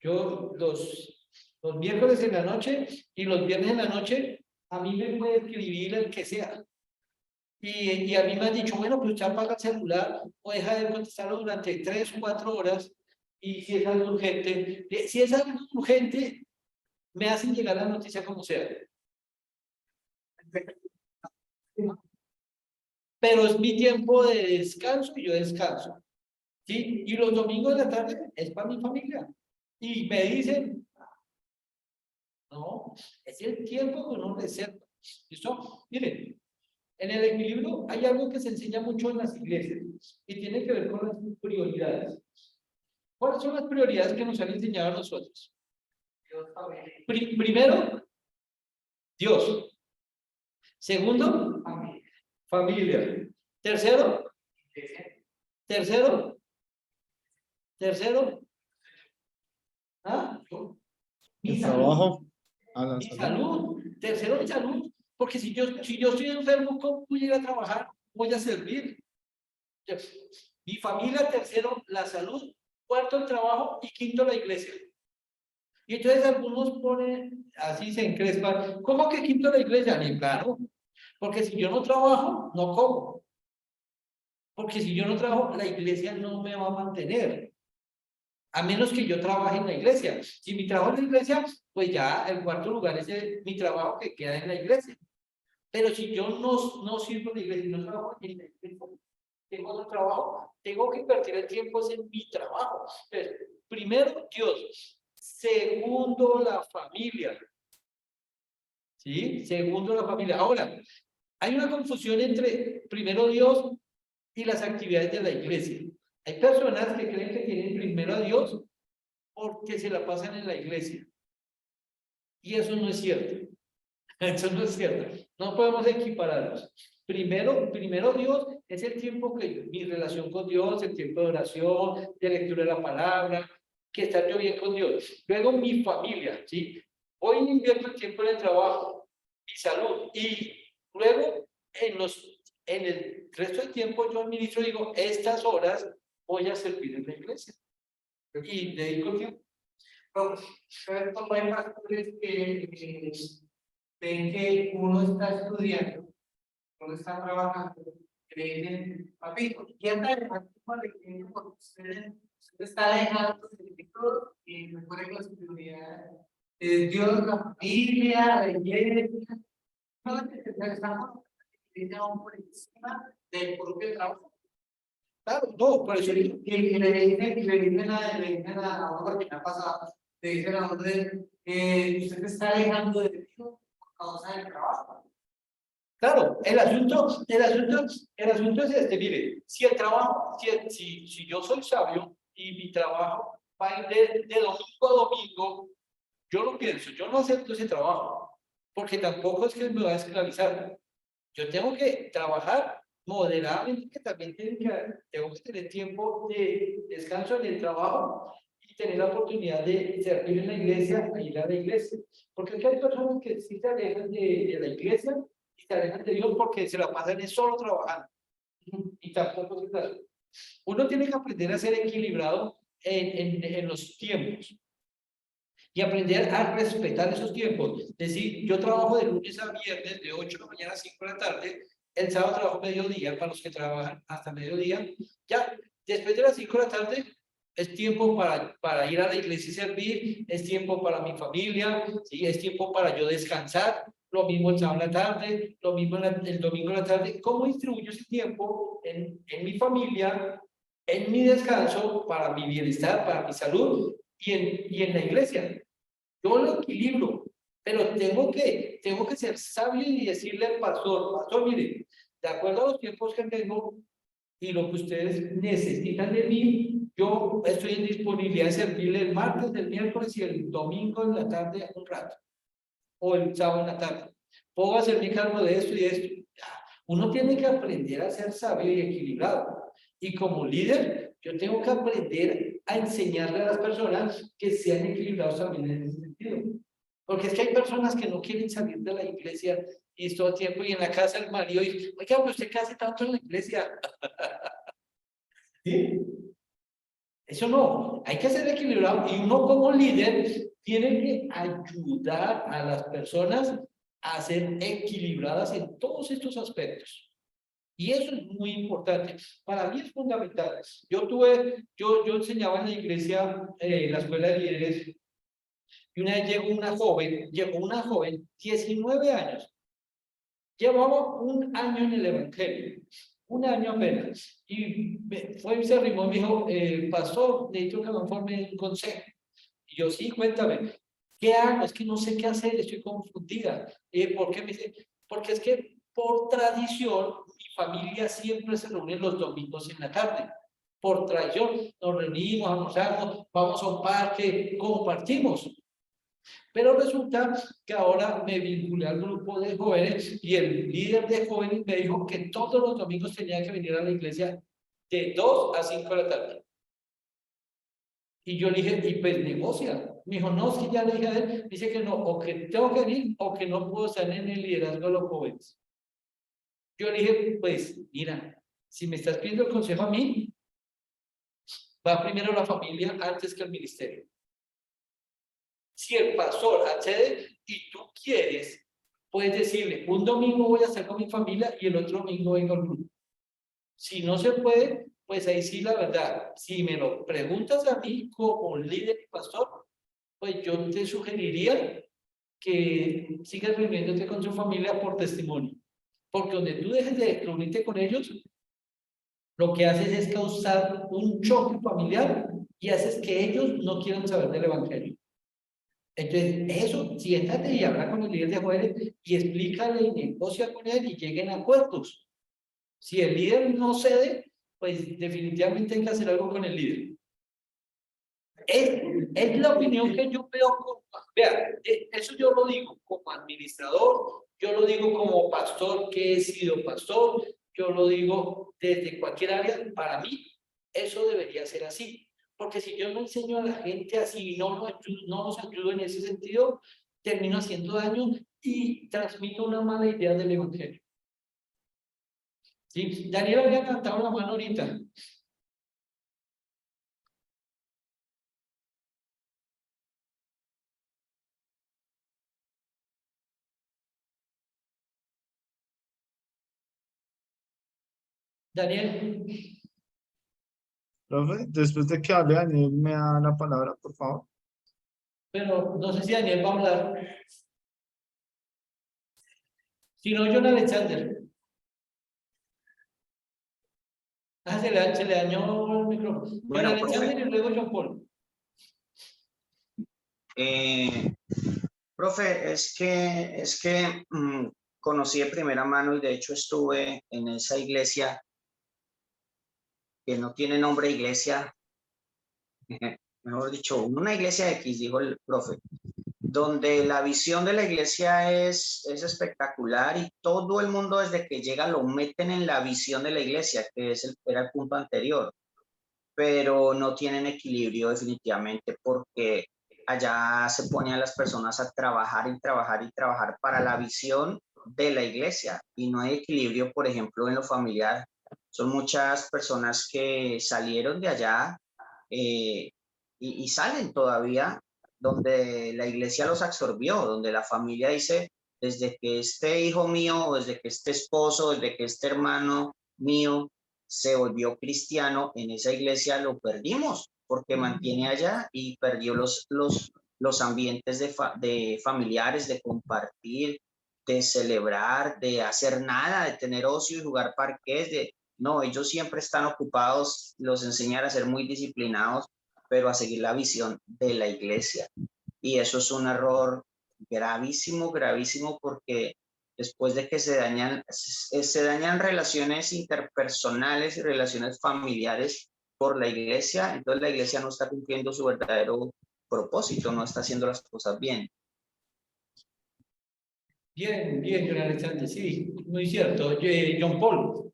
Yo los miércoles en la noche y los viernes en la noche, a mí me puede escribir el que sea. Y a mí me han dicho, bueno, pues usted apaga el celular o deja de contestarlo durante 3 o 4 horas. Y si es algo urgente, me hacen llegar la noticia como sea. Pero es mi tiempo de descanso y yo descanso. ¿Sí? Y los domingos de la tarde es para mi familia. Y me dicen, no, es el tiempo que uno reserva. ¿Listo? Miren, en el equilibrio hay algo que se enseña mucho en las iglesias y tiene que ver con las prioridades. ¿Cuáles son las prioridades que nos han enseñado a nosotros? Primero, Dios. Segundo, familia. Tercero, Tercero, ¿ah? El Mi salud. trabajo a la Mi salud. salud. Tercero, mi salud. Porque si yo estoy enfermo, ¿cómo voy a ir a trabajar? Voy a servir. Mi familia, tercero, la salud. Cuarto, el trabajo. Y quinto, la iglesia. Y entonces algunos ponen, así se encrespan. ¿Cómo que quinto la iglesia? Ni claro. Porque si yo no trabajo, no como. Porque si yo no trabajo, la iglesia no me va a mantener. A menos que yo trabaje en la iglesia. Si mi trabajo en la iglesia, pues ya el cuarto lugar es mi trabajo que queda en la iglesia. Pero si yo no sirvo en la iglesia, no trabajo en la iglesia, tengo otro trabajo, tengo que invertir el tiempo en mi trabajo. Entonces, primero, Dios. Segundo, la familia. ¿Sí? Segundo, la familia. Ahora, hay una confusión entre primero Dios y las actividades de la iglesia. Hay personas que creen que tienen primero a Dios porque se la pasan en la iglesia. Y eso no es cierto. Eso no es cierto. No podemos equipararlos. Primero Dios es el tiempo que mi relación con Dios, el tiempo de oración, de lectura de la palabra, que estar yo bien con Dios. Luego mi familia, ¿sí? Hoy invierto el tiempo en el trabajo, mi salud. Y luego en el resto del tiempo yo administro, digo, estas horas voy a servir en la iglesia. Y dedico tiempo. Pero hay factores que ven que uno está estudiando, uno está trabajando, que le dicen, papito, ya está dejando porque usted está dejando de todo y recuerden las prioridades. Dios, la familia, la iglesia, no estamos aún por encima del propio trabajo. Claro, no, por eso digo. Y le dicen a uno que me ha pasado, le dicen a uno, usted está dejando de Dios por causa del trabajo. Claro, el asunto es este, mire, si el trabajo, si yo soy sabio y mi trabajo va a ir de domingo a domingo, yo lo pienso, yo no acepto ese trabajo, porque tampoco es que me va a esclavizar. Yo tengo que trabajar moderadamente, que también tengo que tener tiempo de descanso en el trabajo y tener la oportunidad de servir en la iglesia, a ir a la iglesia. Porque es que hay personas que sí se alejan de la iglesia y se alejan de Dios porque se la pasan solo trabajando. Y tampoco es claro. Uno tiene que aprender a ser equilibrado en los tiempos y aprender a respetar esos tiempos. Es decir, yo trabajo de lunes a viernes, de 8 de la mañana a 5 de la tarde, el sábado trabajo mediodía para los que trabajan hasta mediodía. Ya, después de las 5 de la tarde, es tiempo para ir a la iglesia y servir, es tiempo para mi familia, ¿sí? Es tiempo para yo descansar, lo mismo el sábado en la tarde, lo mismo el domingo en la tarde. ¿Cómo distribuyo ese tiempo en mi familia, en mi descanso, para mi bienestar, para mi salud y en la iglesia? Yo lo equilibro, pero tengo que ser sabio y decirle al pastor, mire, de acuerdo a los tiempos que tengo y lo que ustedes necesitan de mí, yo estoy en disponibilidad de servirle el martes, el miércoles y el domingo en la tarde un rato, o el sábado en la tarde. Puedo hacerme cargo de esto y de esto. Uno tiene que aprender a ser sabio y equilibrado. Y como líder, yo tengo que aprender a enseñarle a las personas que sean equilibrados también en ese sentido. Porque es que hay personas que no quieren salir de la iglesia y todo el tiempo y en la casa el marido dice, oiga, ¿usted qué hace tanto en la iglesia? ¿Sí? Eso no, hay que ser equilibrado y uno como líder tiene que ayudar a las personas a ser equilibradas en todos estos aspectos. Y eso es muy importante. Para mí es fundamental. Yo enseñaba en la iglesia, en la escuela de líderes, y una vez llegó una joven, 19 años. Llevaba un año en el evangelio, un año apenas. Y fue y se arrimó y me dijo, pastor, necesito que me forme un consejo. Y yo, sí, cuéntame, ¿qué hago? Es que no sé qué hacer, estoy confundida. ¿Por qué? Me dice, porque es que por tradición, mi familia siempre se reúne los domingos en la tarde. Por tradición, nos reunimos, almorzamos, vamos a un parque, compartimos. Pero resulta que ahora me vinculé al grupo de jóvenes y el líder de jóvenes me dijo que todos los domingos tenía que venir a la iglesia de 2 a 5 de la tarde. Y yo le dije, y pues negocia. Me dijo, no, es que ya le dije a él, dice que no, o que tengo que venir o que no puedo estar en el liderazgo de los jóvenes. Yo le dije, pues mira, si me estás pidiendo el consejo a mí, va primero la familia antes que el ministerio. Si el pastor accede y tú quieres, puedes decirle, un domingo voy a estar con mi familia y el otro domingo vengo al grupo. Si no se puede, pues ahí sí la verdad, si me lo preguntas a mí como líder y pastor, pues yo te sugeriría que sigas reuniéndote con tu familia por testimonio. Porque donde tú dejes de reunirte con ellos, lo que haces es causar un choque familiar y haces que ellos no quieran saber del evangelio. Entonces, eso, siéntate y habla con el líder de jóvenes y explícale y negocia con él y lleguen a acuerdos. Si el líder no cede, pues definitivamente hay que hacer algo con el líder. Es la opinión que yo veo. Vea, eso yo lo digo como administrador, yo lo digo como pastor que he sido pastor, yo lo digo desde cualquier área. Para mí, eso debería ser así. Porque si yo no enseño a la gente así y no nos ayudo en ese sentido, termino haciendo daño y transmito una mala idea del evangelio. ¿Sí? Daniel había cantado la mano ahorita. Daniel. Profe, después de que hable Daniel, me da la palabra, por favor. Pero no sé si Daniel va a hablar. Si no, John Alexander. Ah, se le dañó el micrófono. Bueno, John Alexander profe. y luego John Paul. Profe, es que conocí de primera mano y de hecho estuve en esa iglesia que no tiene nombre iglesia, mejor dicho, una iglesia X, dijo el profe, donde la visión de la iglesia es espectacular y todo el mundo desde que llega lo meten en la visión de la iglesia, que era el punto anterior, pero no tienen equilibrio definitivamente porque allá se ponen a las personas a trabajar y trabajar y trabajar para la visión de la iglesia y no hay equilibrio, por ejemplo, en lo familiar. Son muchas personas que salieron de allá y salen todavía donde la iglesia los absorbió, donde la familia dice, desde que este hijo mío, desde que este esposo, desde que este hermano mío se volvió cristiano, en esa iglesia lo perdimos, porque mantiene allá y perdió los ambientes de familiares, de compartir, de celebrar, de hacer nada, de tener ocio y jugar parques, no, ellos siempre están ocupados, los enseñan a ser muy disciplinados, pero a seguir la visión de la iglesia. Y eso es un error gravísimo, gravísimo, porque después de que se dañan relaciones interpersonales y relaciones familiares por la iglesia, entonces la iglesia no está cumpliendo su verdadero propósito, no está haciendo las cosas bien. Bien, John Alexander, sí, muy cierto. John Paul.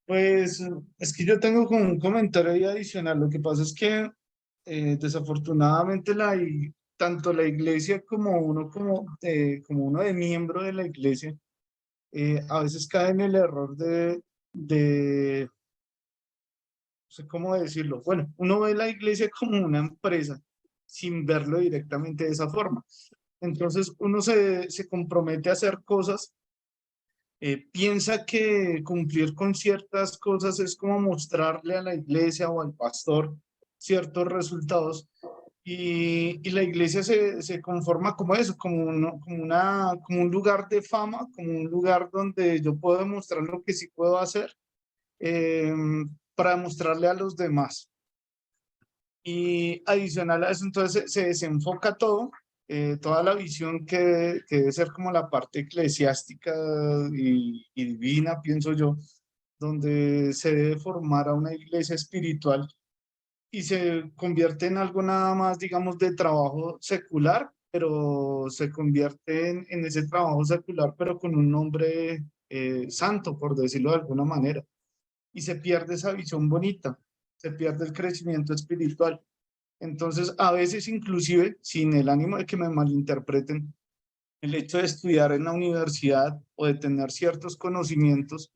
Pues es que yo tengo como un comentario ahí adicional. Lo que pasa es que desafortunadamente tanto la iglesia como uno de miembro de la iglesia a veces cae en el error no sé cómo decirlo. Bueno, uno ve la iglesia como una empresa sin verlo directamente de esa forma. Entonces uno se compromete a hacer cosas, piensa que cumplir con ciertas cosas es como mostrarle a la iglesia o al pastor ciertos resultados y la iglesia se conforma como eso, como un lugar de fama, como un lugar donde yo puedo demostrar lo que sí puedo hacer para mostrarle a los demás. Y adicional a eso, entonces se desenfoca todo, toda la visión que debe ser como la parte eclesiástica y divina, pienso yo, donde se debe formar a una iglesia espiritual y se convierte en algo nada más, digamos, de trabajo secular, pero se convierte en ese trabajo secular, pero con un nombre santo, por decirlo de alguna manera. Y se pierde esa visión bonita, se pierde el crecimiento espiritual. Entonces, a veces inclusive, sin el ánimo de que me malinterpreten, el hecho de estudiar en la universidad o de tener ciertos conocimientos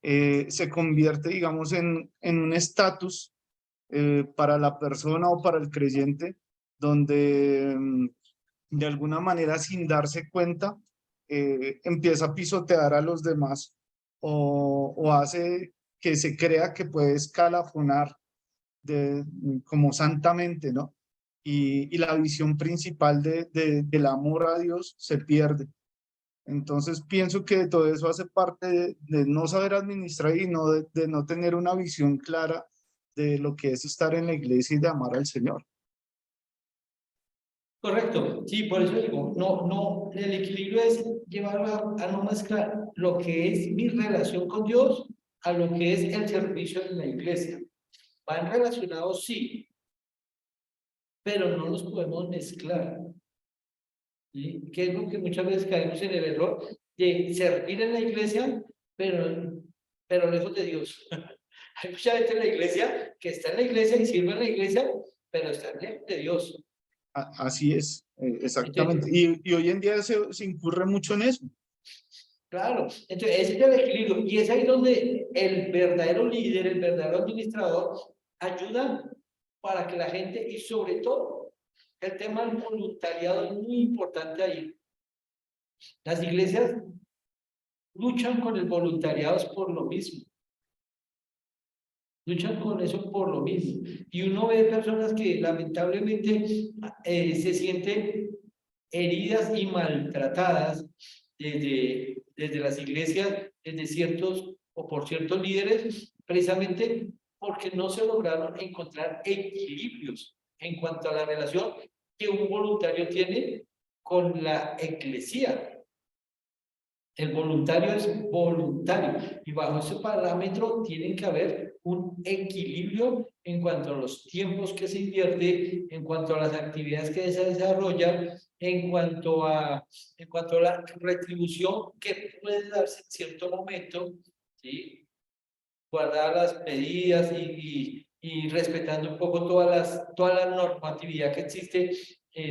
se convierte, digamos, en un estatus para la persona o para el creyente, donde de alguna manera, sin darse cuenta, empieza a pisotear a los demás o hace que se crea que puede escalafonar como santamente, ¿no? Y la visión principal del amor a Dios se pierde. Entonces pienso que todo eso hace parte de no saber administrar y no de no tener una visión clara de lo que es estar en la iglesia y de amar al Señor. Correcto, sí, por eso digo, no, el equilibrio es llevarlo a no mezclar lo que es mi relación con Dios a lo que es el servicio en la iglesia. Van relacionados, sí, pero no los podemos mezclar. ¿Sí? Que es lo que muchas veces caemos en el error de servir en la iglesia, pero lejos de Dios. Hay mucha gente en la iglesia que está en la iglesia y sirve en la iglesia, pero está lejos de Dios. Así es, exactamente. Y hoy en día se incurre mucho en eso. Claro, entonces ese es el equilibrio y es ahí donde el verdadero líder, el verdadero administrador ayuda para que la gente y sobre todo el tema del voluntariado es muy importante ahí. Las iglesias luchan con el voluntariado por lo mismo. Luchan con eso por lo mismo. Y uno ve personas que lamentablemente se sienten heridas y maltratadas desde las iglesias, desde ciertos o por ciertos líderes, precisamente porque no se lograron encontrar equilibrios en cuanto a la relación que un voluntario tiene con la iglesia. El voluntario es voluntario y bajo ese parámetro tiene que haber un equilibrio en cuanto a los tiempos que se invierte, en cuanto a las actividades que se desarrollan, en cuanto a la retribución que puede darse en cierto momento, ¿sí? Guardar las medidas y respetando un poco toda la normatividad que existe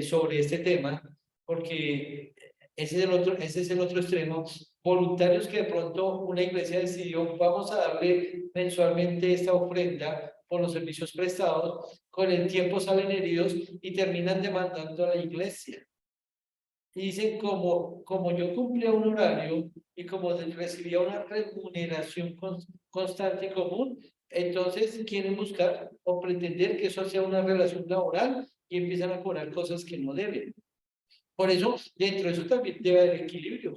sobre este tema, porque ese es el otro extremo. Voluntarios que de pronto una iglesia decidió, vamos a darle mensualmente esta ofrenda por los servicios prestados, con el tiempo salen heridos y terminan demandando a la iglesia. Y dicen, como yo cumplía un horario y como recibía una remuneración constante y común, entonces quieren buscar o pretender que eso sea una relación laboral y empiezan a cobrar cosas que no deben. Por eso, dentro de eso también debe haber equilibrio.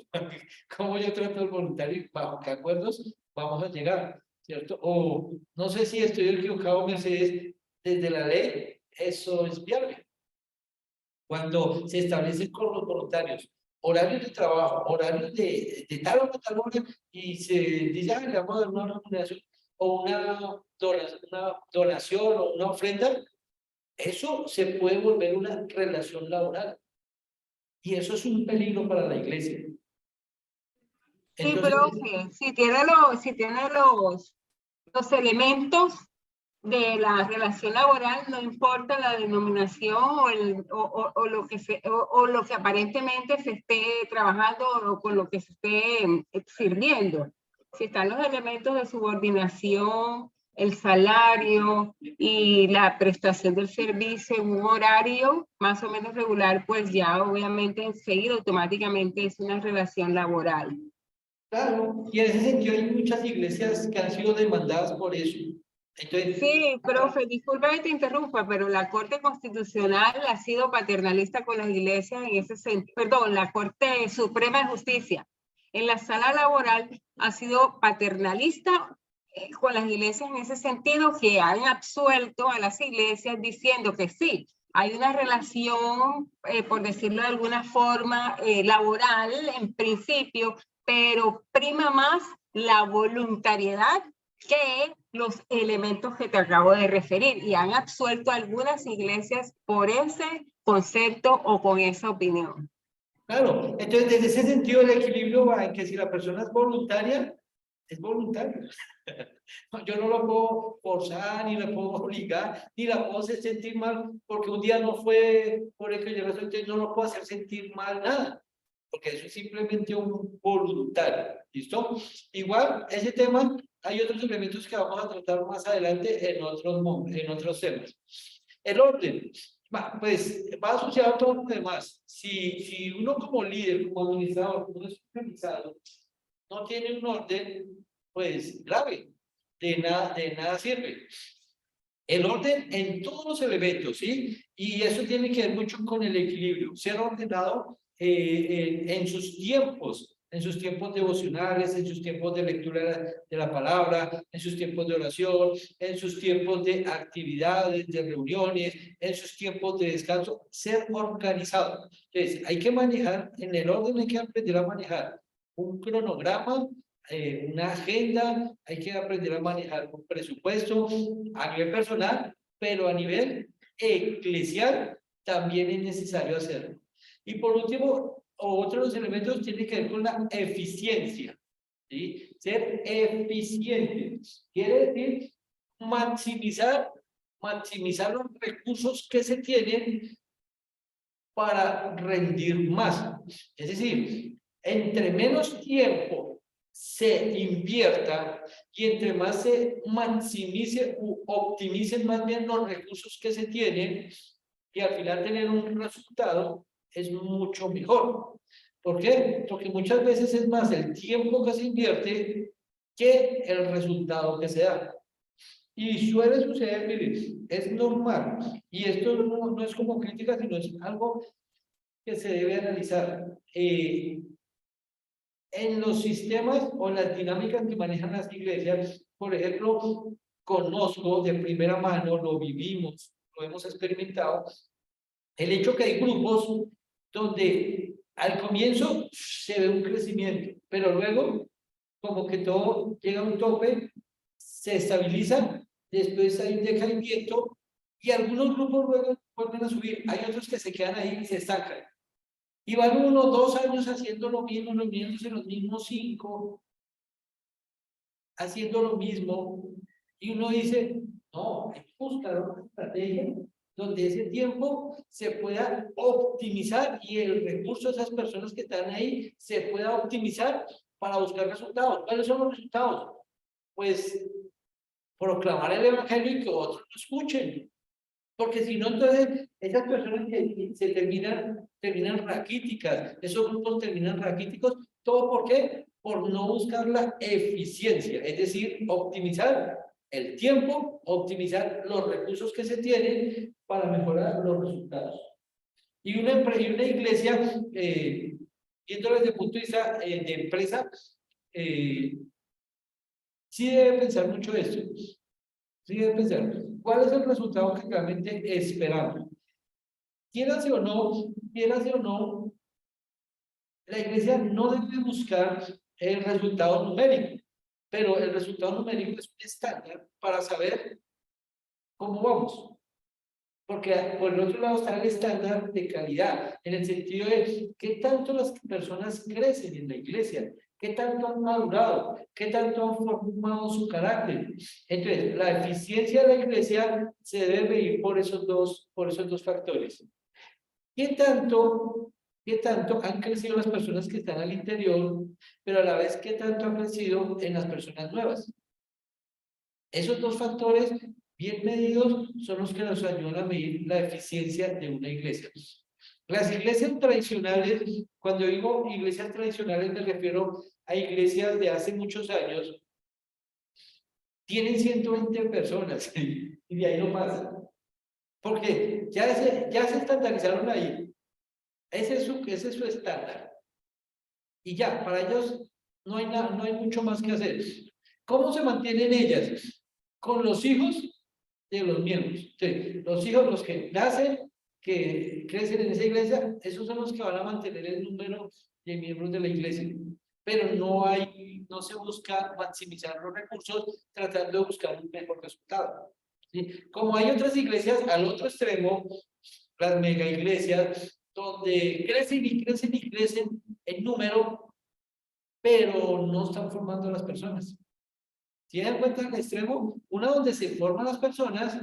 ¿Cómo yo trato al voluntario? ¿Bajo qué acuerdos vamos a llegar? ¿Cierto? O no sé si estoy equivocado, Mercedes, desde la ley, eso es viable. Cuando se establecen con los voluntarios horarios de trabajo, horarios de tal o tal hora, y se dice, le vamos a dar una remuneración o una donación o una ofrenda, eso se puede volver una relación laboral. Y eso es un peligro para la iglesia. Entonces, sí, profe, si tiene los elementos de la relación laboral, no importa la denominación o lo que aparentemente se esté trabajando o con lo que se esté sirviendo. Si están los elementos de subordinación, el salario y la prestación del servicio en un horario más o menos regular, pues ya obviamente enseguida automáticamente es una relación laboral. Claro, y en ese sentido hay muchas iglesias que han sido demandadas por eso. Entonces, sí, profe, disculpa que te interrumpa, pero la Corte Constitucional ha sido paternalista con las iglesias en ese sentido, perdón, la Corte Suprema de Justicia en la sala laboral ha sido paternalista con las iglesias en ese sentido, que han absuelto a las iglesias diciendo que sí, hay una relación, por decirlo de alguna forma, laboral en principio, pero prima más la voluntariedad que los elementos que te acabo de referir, y han absuelto a algunas iglesias por ese concepto o con esa opinión. Claro, entonces desde ese sentido el equilibrio va en que si la persona es voluntaria, es voluntario. Yo no lo puedo forzar, ni lo puedo obligar, ni la puedo hacer sentir mal, porque un día no fue por el que yo no lo puedo hacer sentir mal, nada. Porque eso es simplemente un voluntario, ¿listo? Igual, ese tema, hay otros elementos que vamos a tratar más adelante en otros temas. El orden, pues va asociado a todo lo demás. Si uno como líder, como administrador, como organizado, no tiene un orden, pues grave, de nada sirve. El orden en todos los elementos, ¿sí? Y eso tiene que ver mucho con el equilibrio, ser ordenado en sus tiempos devocionales, en sus tiempos de lectura de la palabra, en sus tiempos de oración, en sus tiempos de actividades, de reuniones, en sus tiempos de descanso, ser organizado. Entonces, hay que manejar, en el orden hay que aprender a manejar un cronograma, una agenda, hay que aprender a manejar un presupuesto a nivel personal, pero a nivel eclesial también es necesario hacerlo. Y por último, otro de los elementos tiene que ver con la eficiencia, ¿sí? Ser eficiente quiere decir maximizar los recursos que se tienen para rendir más. Es decir, entre menos tiempo se invierta y entre más se maximice u optimicen más bien los recursos que se tienen, y al final tener un resultado es mucho mejor. ¿Por qué? Porque muchas veces es más el tiempo que se invierte que el resultado que se da. Y suele suceder, miren, es normal, y esto no es como crítica, sino es algo que se debe analizar. En los sistemas o las dinámicas que manejan las iglesias, por ejemplo, conozco de primera mano, lo vivimos, lo hemos experimentado, el hecho que hay grupos donde al comienzo se ve un crecimiento, pero luego como que todo llega a un tope, se estabiliza, después hay un decaimiento y algunos grupos luego vuelven a subir, hay otros que se quedan ahí y se estancan. Y van 1 o 2 años haciendo lo mismo, reuniéndose los mismos 5, haciendo lo mismo, y uno dice, no, hay que buscar una estrategia donde ese tiempo se pueda optimizar y el recurso de esas personas que están ahí se pueda optimizar para buscar resultados. ¿Cuáles son los resultados? Pues proclamar el evangelio y que otros lo escuchen. Porque si no, entonces esas personas que se terminan raquíticas, esos grupos terminan raquíticos, ¿todo por qué? Por no buscar la eficiencia, es decir, optimizar el tiempo, optimizar los recursos que se tienen para mejorar los resultados. Y una iglesia, viéndolo desde el punto de vista de empresa, sí debe pensar mucho esto. Sí debe pensar, ¿cuál es el resultado que realmente esperamos? Quieras o no, la iglesia no debe buscar el resultado numérico, pero el resultado numérico es un estándar para saber cómo vamos. Porque por el otro lado está el estándar de calidad, en el sentido de qué tanto las personas crecen en la iglesia, qué tanto han madurado, qué tanto han formado su carácter. Entonces, la eficiencia de la iglesia se debe medir por esos dos factores. ¿Qué tanto han crecido las personas que están al interior, pero a la vez qué tanto han crecido en las personas nuevas? Esos dos factores bien medidos son los que nos ayudan a medir la eficiencia de una iglesia. Las iglesias tradicionales, cuando digo iglesias tradicionales me refiero a iglesias de hace muchos años, tienen 120 personas y de ahí no pasa. Porque ya se estandarizaron ahí. Ese es su estándar. Y ya, para ellos no hay mucho más que hacer. ¿Cómo se mantienen ellas? Con los hijos de los miembros. Sí, los hijos, los que nacen, que crecen en esa iglesia, esos son los que van a mantener el número de miembros de la iglesia. Pero no se busca maximizar los recursos tratando de buscar un mejor resultado. ¿Sí? Como hay otras iglesias al otro extremo, las mega iglesias, donde crecen y crecen y crecen en número, pero no están formando a las personas. ¿Se dan cuenta del extremo? Una donde se forman las personas,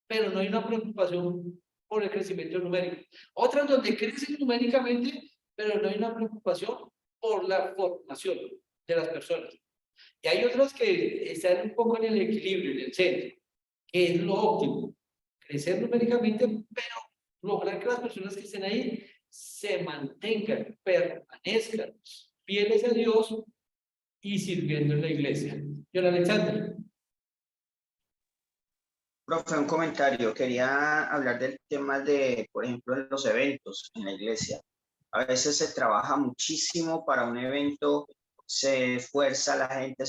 pero no hay una preocupación por el crecimiento numérico. Otras donde crecen numéricamente, pero no hay una preocupación por la formación de las personas. Y hay otras que están un poco en el equilibrio, en el centro, que es lo óptimo. Crecer numéricamente, pero lograr que las personas que estén ahí se mantengan, permanezcan fieles a Dios y sirviendo en la iglesia. John Alexander. Profe, un comentario. Quería hablar del tema de, por ejemplo, de los eventos en la iglesia. A veces se trabaja muchísimo para un evento, se esfuerza la gente,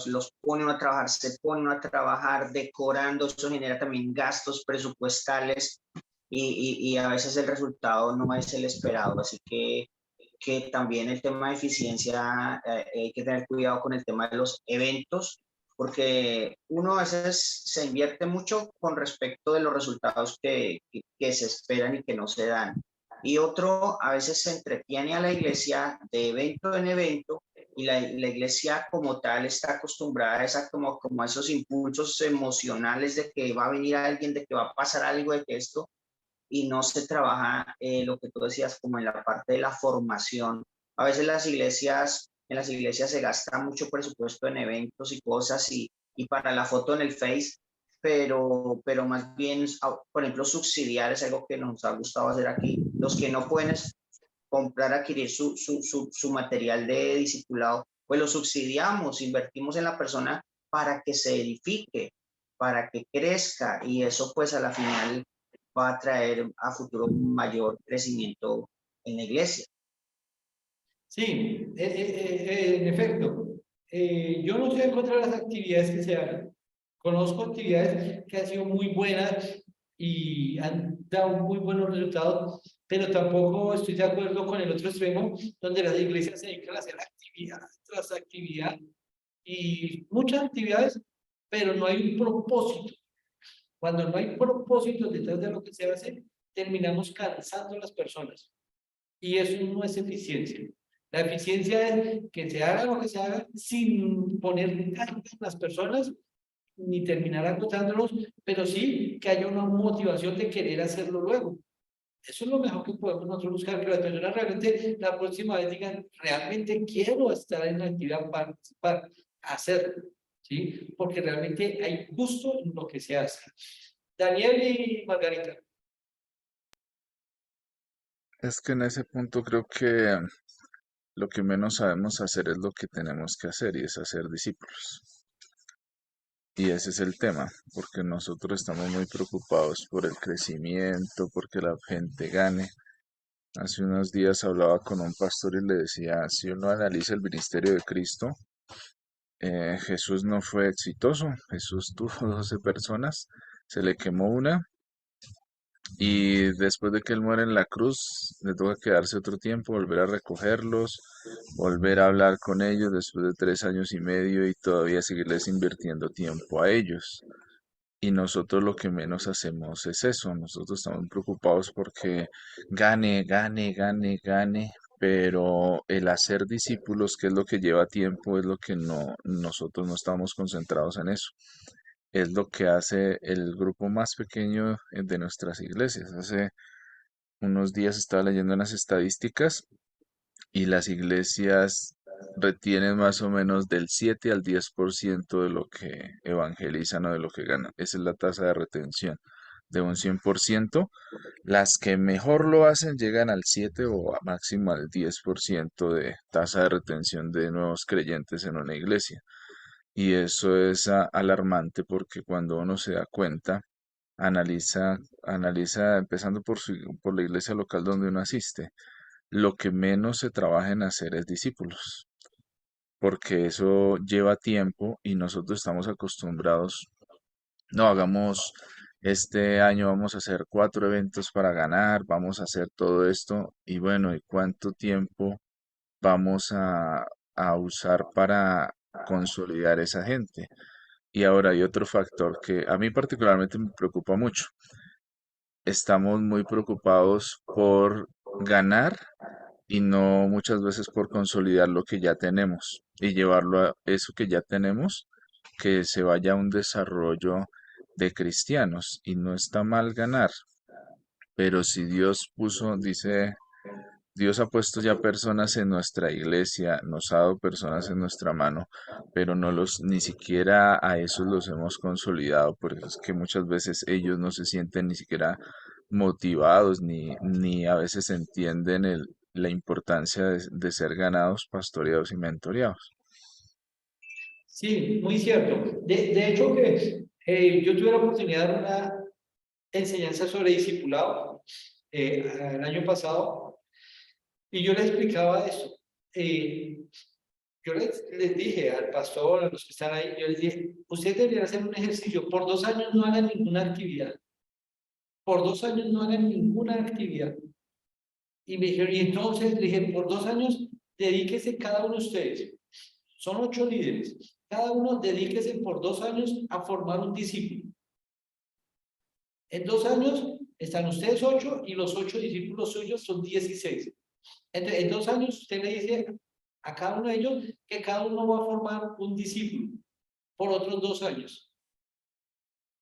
los pone a trabajar, se pone a trabajar decorando, eso genera también gastos presupuestales y a veces el resultado no es el esperado. Así que también el tema de eficiencia, hay que tener cuidado con el tema de los eventos, porque uno a veces se invierte mucho con respecto de los resultados que se esperan y que no se dan. Y otro a veces se entretiene a la iglesia de evento en evento y la iglesia como tal está acostumbrada a, como a esos impulsos emocionales de que va a venir alguien, de que va a pasar algo, de que esto, y no se trabaja lo que tú decías como en la parte de la formación. A veces en las iglesias se gasta mucho presupuesto en eventos y cosas y para la foto en el Face, pero más bien, por ejemplo, subsidiar es algo que nos ha gustado hacer aquí. Los que no pueden comprar, adquirir su material de discipulado, pues lo subsidiamos, invertimos en la persona para que se edifique, para que crezca y eso pues a la final va a traer a futuro un mayor crecimiento en la iglesia. Sí, en efecto. Yo no estoy en contra de las actividades que se hagan. Conozco actividades que han sido muy buenas y han dado muy buenos resultados, pero tampoco estoy de acuerdo con el otro extremo, donde las iglesias se dedican a hacer actividad tras actividad y muchas actividades, pero no hay un propósito. Cuando no hay propósito detrás de lo que se hace, terminamos cansando a las personas. Y eso no es eficiencia. La eficiencia es que se haga lo que se haga sin poner carga en las personas ni terminar agotándolos, pero sí que haya una motivación de querer hacerlo luego. Eso es lo mejor que podemos nosotros buscar, que las personas realmente la próxima vez digan, realmente quiero estar en la actividad para hacerlo, ¿sí? Porque realmente hay gusto en lo que se hace. Daniel y Margarita. Es que en ese punto creo que lo que menos sabemos hacer es lo que tenemos que hacer y es hacer discípulos. Y ese es el tema, porque nosotros estamos muy preocupados por el crecimiento, porque la gente gane. Hace unos días hablaba con un pastor y le decía, si uno analiza el ministerio de Cristo, Jesús no fue exitoso. Jesús tuvo 12 personas, se le quemó una y después de que él muere en la cruz, le toca quedarse otro tiempo, volver a recogerlos, volver a hablar con ellos después de 3 años y medio y todavía seguirles invirtiendo tiempo a ellos. Y nosotros lo que menos hacemos es eso. Nosotros estamos preocupados porque gane, gane, gane, gane, pero el hacer discípulos, que es lo que lleva tiempo, es lo que nosotros no estamos concentrados en eso. Es lo que hace el grupo más pequeño de nuestras iglesias. Hace unos días estaba leyendo unas estadísticas y las iglesias retienen más o menos del 7 al 10% de lo que evangelizan o de lo que ganan. Esa es la tasa de retención. De un 100%, las que mejor lo hacen llegan al 7 o a máximo al 10% de tasa de retención de nuevos creyentes en una iglesia. Y eso es alarmante porque cuando uno se da cuenta, analiza empezando por la iglesia local donde uno asiste, lo que menos se trabaja en hacer es discípulos, porque eso lleva tiempo y nosotros estamos acostumbrados, no, hagamos, este año vamos a hacer 4 eventos para ganar, vamos a hacer todo esto y bueno, ¿y cuánto tiempo vamos a usar para consolidar esa gente? Y ahora hay otro factor que a mí particularmente me preocupa mucho. Estamos muy preocupados por ganar y no muchas veces por consolidar lo que ya tenemos y llevarlo a eso que ya tenemos, que se vaya a un desarrollo de cristianos. Y no está mal ganar, pero si Dios puso, dice, Dios ha puesto ya personas en nuestra iglesia, nos ha dado personas en nuestra mano, pero no los, ni siquiera a esos los hemos consolidado, por eso es que muchas veces ellos no se sienten ni siquiera motivados, ni a veces entienden la importancia de ser ganados, pastoreados y mentoreados. Sí, muy cierto. De hecho que yo tuve la oportunidad de dar una enseñanza sobre discipulado el año pasado y yo le explicaba eso. Yo les dije al pastor, a los que están ahí, yo les dije, ustedes deberían hacer un ejercicio, por 2 años no hagan ninguna actividad, por 2 años no hagan ninguna actividad. Y me dijeron, y entonces le dije, por 2 años dedíquese cada uno de ustedes, son 8 líderes, cada uno dedíquese por 2 años a formar un discípulo. En 2 años están ustedes 8 y los 8 discípulos suyos son 16. Entonces, en 2 años usted le dice a cada uno de ellos que cada uno va a formar un discípulo por otros 2 años.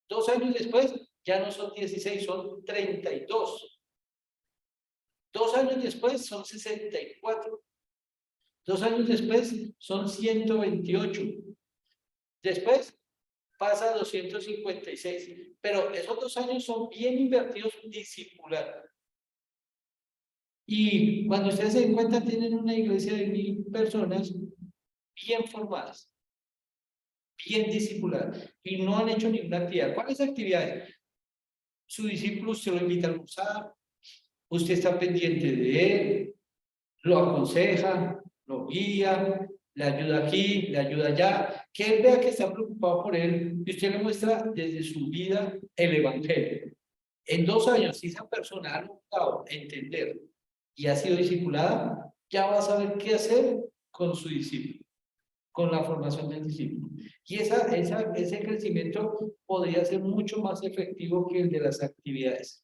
2 años después ya no son 16, son 32. 2 años después son 64. 2 años después son 128. Después pasa a 256. Pero esos 2 años son bien invertidos en discipular. Y cuando ustedes se den cuenta, tienen una iglesia de 1000 personas bien formadas, bien discipuladas, y no han hecho ninguna actividad. ¿Cuáles actividades? Su discípulo se lo invita a almorzar, usted está pendiente de él, lo aconseja, lo guía, le ayuda aquí, le ayuda allá, que él vea que está preocupado por él, y usted le muestra desde su vida el evangelio. En 2 años, si esa persona ha logrado entender y ha sido discipulada, ya va a saber qué hacer con su discípulo, con la formación del discípulo. Y ese crecimiento podría ser mucho más efectivo que el de las actividades.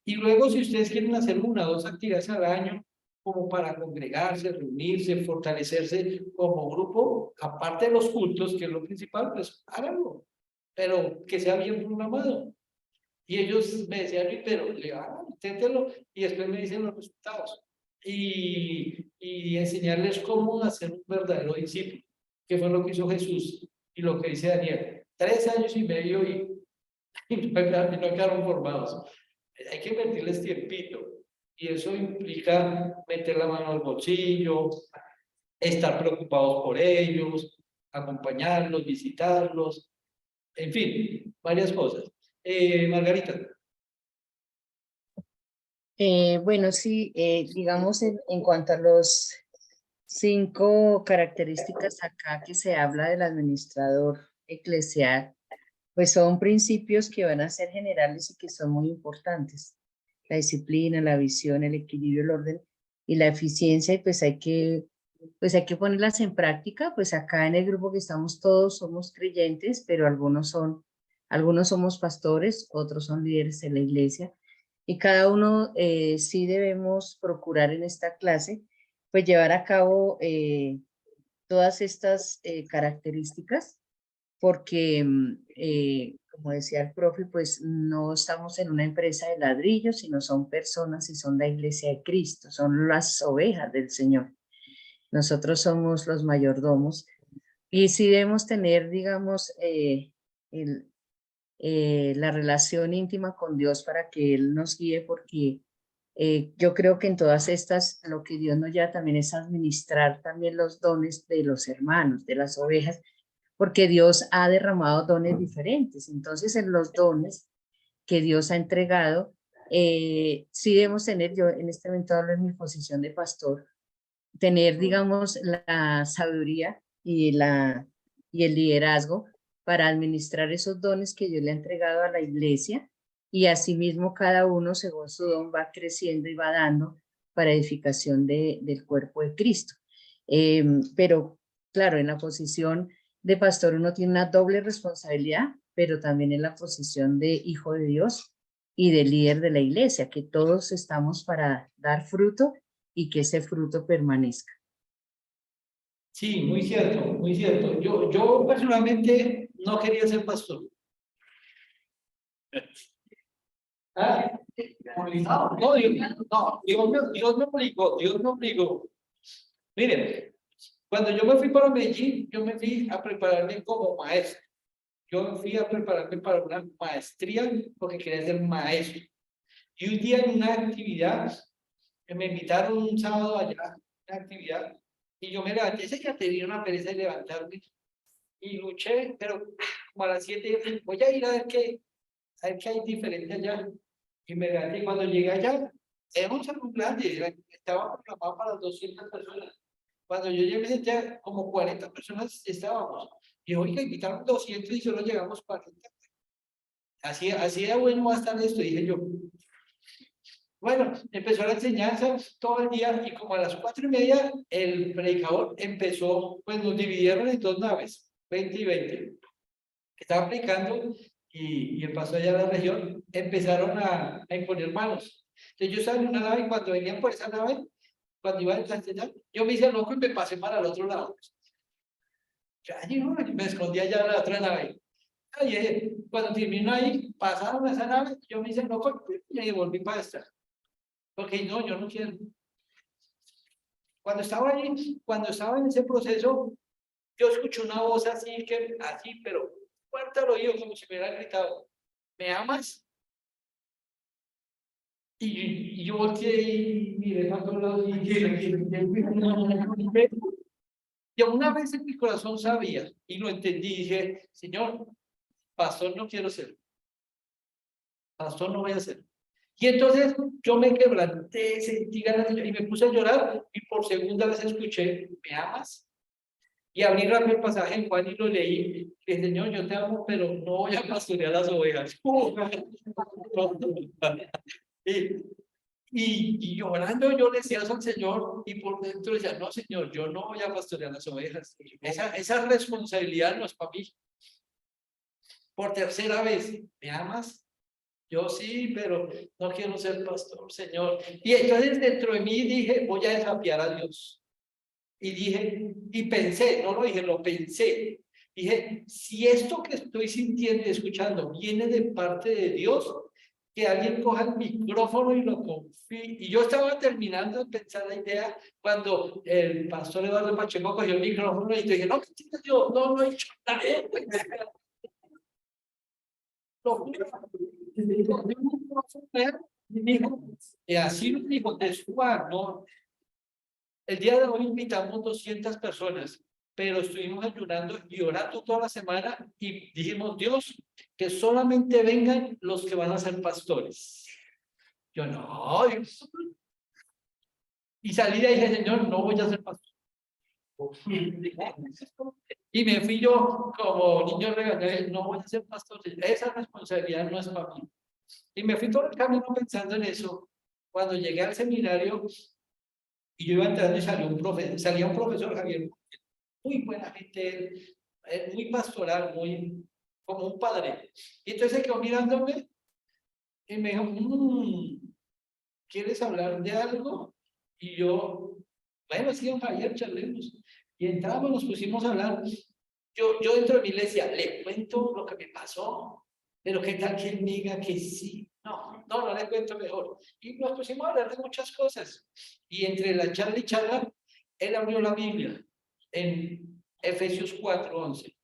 Y luego, si ustedes quieren hacer 1 o 2 actividades al año, como para congregarse, reunirse, fortalecerse como grupo, aparte de los cultos, que es lo principal, pues háganlo, pero que sea bien programado. Y ellos me decían, pero le hagan, inténtenlo, y después me dicen los resultados. Y enseñarles cómo hacer un verdadero discípulo, que fue lo que hizo Jesús y lo que dice Daniel. 3 años y medio y no quedaron formados. Hay que invertirles tiempito. Y eso implica meter la mano al bolsillo, estar preocupados por ellos, acompañarlos, visitarlos, en fin, varias cosas. Margarita. Bueno, sí, digamos en cuanto a los 5 características acá que se habla del administrador eclesial, pues son principios que van a ser generales y que son muy importantes. La disciplina, la visión, el equilibrio, el orden y la eficiencia, y pues hay que ponerlas en práctica. Pues acá en el grupo que estamos todos somos creyentes, pero algunos somos pastores, otros son líderes de la iglesia, y cada uno sí debemos procurar en esta clase, pues llevar a cabo todas estas características, porque como decía el profe, pues no estamos en una empresa de ladrillos, sino son personas y son la iglesia de Cristo, son las ovejas del Señor. Nosotros somos los mayordomos y sí debemos tener, digamos, la relación íntima con Dios para que Él nos guíe, porque yo creo que en todas estas lo que Dios nos llama también es administrar también los dones de los hermanos, de las ovejas, porque Dios ha derramado dones diferentes. Entonces, en los dones que Dios ha entregado, sí debemos tener, yo en este momento hablo en mi posición de pastor, tener, digamos, la sabiduría y el liderazgo para administrar esos dones que Dios le ha entregado a la iglesia, y asimismo cada uno según su don va creciendo y va dando para edificación del cuerpo de Cristo. Pero claro, en la posición de pastor uno tiene una doble responsabilidad, pero también en la posición de hijo de Dios y de líder de la iglesia, que todos estamos para dar fruto y que ese fruto permanezca. Sí, muy cierto, muy cierto. Yo personalmente no quería ser pastor. ¿Ah? No, Dios me obligó. Miren, cuando yo me fui para Medellín, yo me fui a prepararme como maestro. Yo me fui a prepararme para una maestría porque quería ser maestro. Y un día en una actividad, me invitaron un sábado allá, una actividad, y yo me levanté, ese ya tenía una pereza de levantarme, y luché, pero como a las 7, voy a ir a ver qué hay diferente allá. Y me levanté, y cuando llegué allá, era un salón grande, estaba programado para 200 personas. Cuando yo llegué, me senté como 40 personas estábamos. Y oiga, invitaron 200 y solo llegamos 40. Así de bueno va a estar esto, dije yo. Bueno, empezó la enseñanza todo el día y como a las 4:30 el predicador empezó, pues nos dividieron en 2 naves, 20 y 20. Estaba predicando y el pastor allá de la región empezaron a imponer manos. Entonces yo estaba en una nave y cuando venían por esa nave, cuando iba a enseñar, yo me hice loco y me pasé para el otro lado. Ya, me escondí allá en la otra nave. Cuando terminó ahí, pasaron a esa nave, yo me hice loco y me volví para esta. Porque no, yo no quiero. Cuando estaba ahí, cuando estaba en ese proceso, yo escuché una voz así, pero fuerte al oído, como si me hubiera gritado, ¿me amas? Y yo volteé y miré para todos lados y una vez en mi corazón sabía y lo entendí, dije, Señor, pastor no quiero ser. Pastor no voy a ser. Y entonces yo me quebranté, sentí ganas y me puse a llorar y por segunda vez escuché, ¿me amas? Y abrí rápido el pasaje en Juan y lo leí. Que Señor, yo te amo, pero no voy a pastorear las ovejas. Y llorando yo le decía eso al Señor y por dentro decía, no, Señor, yo no voy a pastorear las ovejas. Esa responsabilidad no es para mí. Por tercera vez, ¿me amas? Yo sí, pero no quiero ser pastor, Señor. Y entonces dentro de mí dije, voy a desafiar a Dios. Y dije, y pensé, no lo dije, lo pensé. Dije, si esto que estoy sintiendo y escuchando viene de parte de Dios, que alguien coja el micrófono y lo confíe. Y yo estaba terminando de pensar la idea cuando el pastor Eduardo Pacheco cogió el micrófono y dije, no, yo no he hecho nada. Y así lo dijo, de su no. El día de hoy invitamos 200 personas, pero estuvimos ayunando y orando toda la semana y dijimos, Dios, que solamente vengan los que van a ser pastores. Yo no. Y salí de ahí y dije, Señor, no voy a ser pastor. Y me fui yo como niño regañado, no voy a ser pastor, esa responsabilidad no es para mí. Y me fui todo el camino pensando en eso. Cuando llegué al seminario, y yo iba entrando y salía un profesor, Javier, muy buena gente, muy pastoral, muy como un padre. Y entonces se quedó mirándome y me dijo, ¿quieres hablar de algo? Y yo, bueno, sí, don Javier, charlemos. Y entramos, nos pusimos a hablar. Yo dentro de mi iglesia le cuento lo que me pasó, pero qué tal que él me diga que sí. No le cuento mejor. Y nos pusimos a hablar de muchas cosas. Y entre la charla y charla, él abrió la Biblia en Efesios 4:11.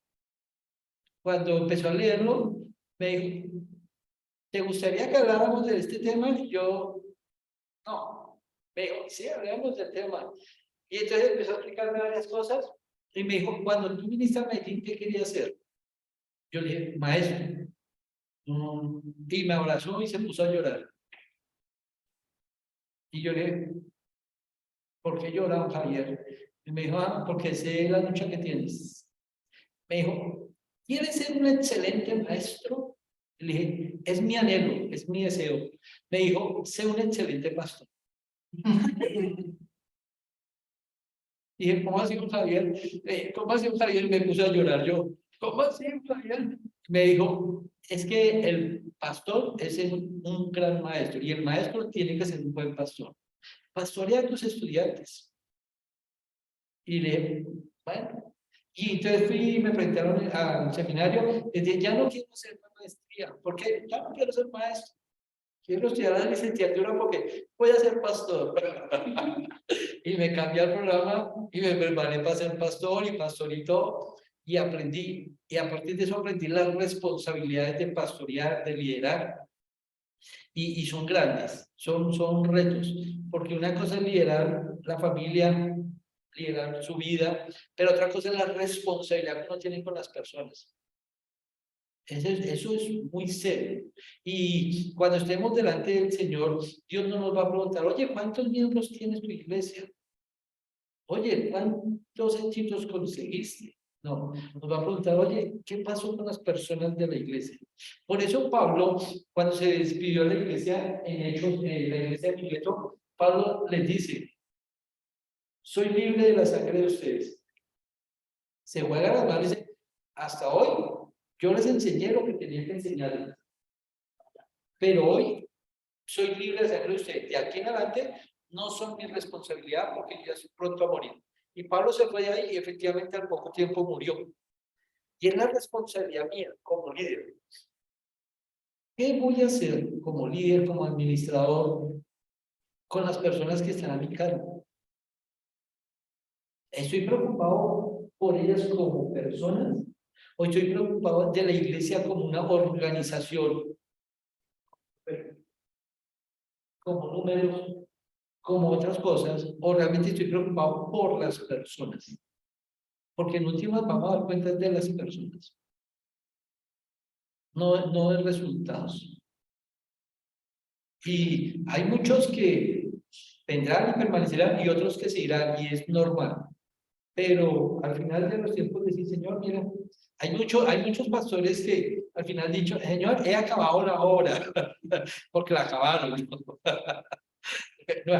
Cuando empezó a leerlo, me dijo, ¿te gustaría que habláramos de este tema? Y yo, no. Me dijo, sí, hablamos del tema. Y entonces empezó a explicarme varias cosas. Y me dijo, cuando tú viniste a Medellín, ¿qué querías hacer? Yo le dije, maestro. Y me abrazó y se puso a llorar. Y yo le dije, ¿por qué llora, Javier? Y me dijo, porque sé la lucha que tienes. Me dijo, ¿quieres ser un excelente maestro? Y le dije, es mi anhelo, es mi deseo. Me dijo, sé un excelente pastor. Y dije, ¿cómo así, Javier? ¿Cómo así, Javier? Me puse a llorar yo. ¿Cómo así, Javier? Me dijo, es que el pastor es un gran maestro y el maestro tiene que ser un buen pastor. pastorea a tus estudiantes. Bueno, y entonces fui y me presentaron al seminario, y dije, ya no quiero hacer la maestría, porque ya no quiero ser maestro. Quiero estudiar la licenciatura porque voy a ser pastor. Y me cambié al programa y me preparé para ser pastor y pastorito y aprendí. Y a partir de eso aprendí las responsabilidades de pastorear, de liderar. Y son grandes, son retos. Porque una cosa es liderar la familia, liderar su vida, pero otra cosa es la responsabilidad que uno tiene con las personas. Eso es muy serio. Y cuando estemos delante del Señor, Dios no nos va a preguntar, oye, ¿cuántos miembros tienes tu iglesia? Oye, ¿cuántos éxitos conseguiste? No, nos va a preguntar, oye, ¿qué pasó con las personas de la iglesia? Por eso Pablo, cuando se despidió de la iglesia, en Hechos, la iglesia de Mileto, Pablo les dice, soy libre de la sangre de ustedes. Se juega las manos y dice, hasta hoy yo les enseñé lo que tenía que enseñarles. Pero hoy soy libre de sangre de ustedes. De aquí en adelante no son mi responsabilidad porque ya estoy pronto a morir. Y Pablo se fue de ahí y efectivamente al poco tiempo murió. Y es la responsabilidad mía como líder. ¿Qué voy a hacer como líder, como administrador, con las personas que están a mi cargo? ¿Estoy preocupado por ellas como personas? ¿O estoy preocupado de la iglesia como una organización? Como números, como otras cosas, o realmente estoy preocupado por las personas, porque en últimas vamos a dar cuenta de las personas, no de resultados. Y hay muchos que vendrán y permanecerán y otros que se irán, y es normal. Pero al final de los tiempos decir, Señor, mira, hay muchos pastores que al final han dicho, Señor, he acabado la obra, porque la acabaron. No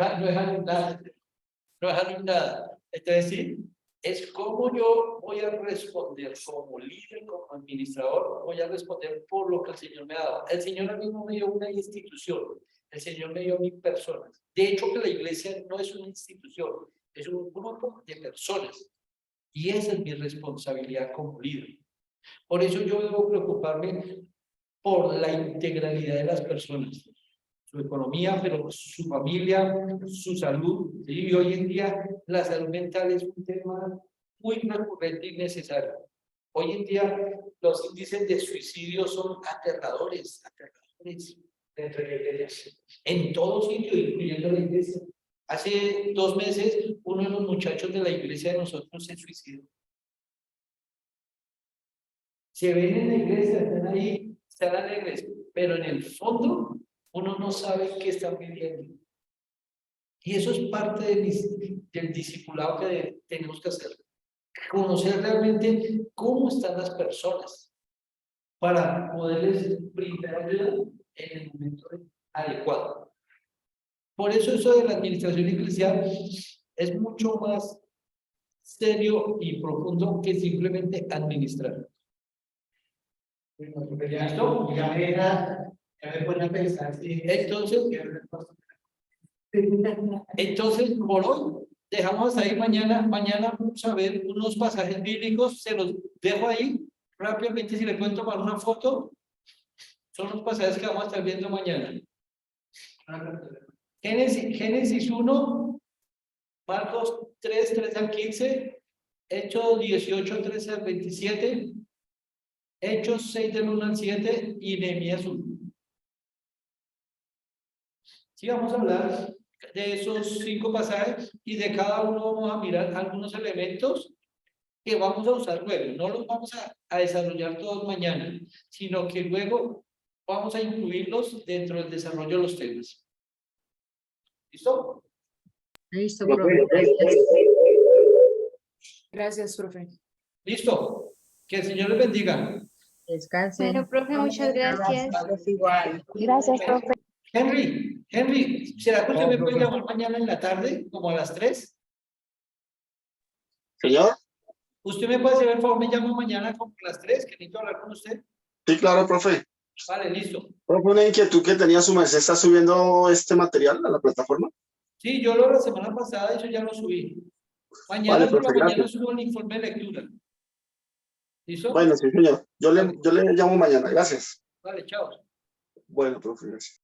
es nada. Entonces, sí, es como yo voy a responder como líder, como administrador, voy a responder por lo que el Señor me ha dado. El Señor a mí no me dio una institución, el Señor me dio 1000 personas. De hecho, que la iglesia no es una institución, es un grupo de personas. Y esa es mi responsabilidad como líder. Por eso yo debo preocuparme por la integralidad de las personas. Su economía, pero su familia, su salud. ¿Sí? Y hoy en día la salud mental es un tema muy recurrente y necesario. Hoy en día los índices de suicidio son aterradores. En todo sitio, incluyendo la iglesia. Hace 2 meses, uno de los muchachos de la iglesia de nosotros se suicidó. Se ven en la iglesia, están ahí, están alegres, pero en el fondo uno no sabe qué están viviendo. Y eso es parte del discipulado que tenemos que hacer. Conocer realmente cómo están las personas para poderles brindar ayuda en el momento adecuado. Por eso de la administración eclesial es mucho más serio y profundo que simplemente administrar. ¿Listo? Entonces, por hoy, dejamos ahí mañana vamos a ver unos pasajes bíblicos, se los dejo ahí rápidamente si le pueden tomar una foto. Son los pasajes que vamos a estar viendo mañana. Génesis 1, Marcos 3, 13 al 15, Hechos 18, 13 al 27, Hechos 6 del 1 al 7 y Nehemías 1. Sí, vamos a hablar de esos 5 pasajes y de cada uno vamos a mirar algunos elementos que vamos a usar luego. No los vamos a desarrollar todos mañana, sino que luego vamos a incluirlos dentro del desarrollo de los temas. ¿Listo? Listo, profe. Gracias, profe. Listo. Que el Señor les bendiga. Descansen. Bueno, profe, muchas gracias. Igual. Gracias, profe. Henry, ¿será que usted me puede llamar mañana en la tarde, como a las 3? Señor. ¿Usted me puede hacer el favor, me llama mañana como a las 3, que necesito hablar con usted? Sí, claro, profe. Vale, listo. Profe, una inquietud que tenía su merced, ¿está subiendo este material a la plataforma? Sí, yo lo la semana pasada, eso ya lo subí. Mañana Vale, por la profe, mañana gracias. subo el informe de lectura. ¿Listo? Bueno, sí, señor. Yo Vale. le llamo mañana. Gracias. Vale, chao. Bueno, profe, gracias.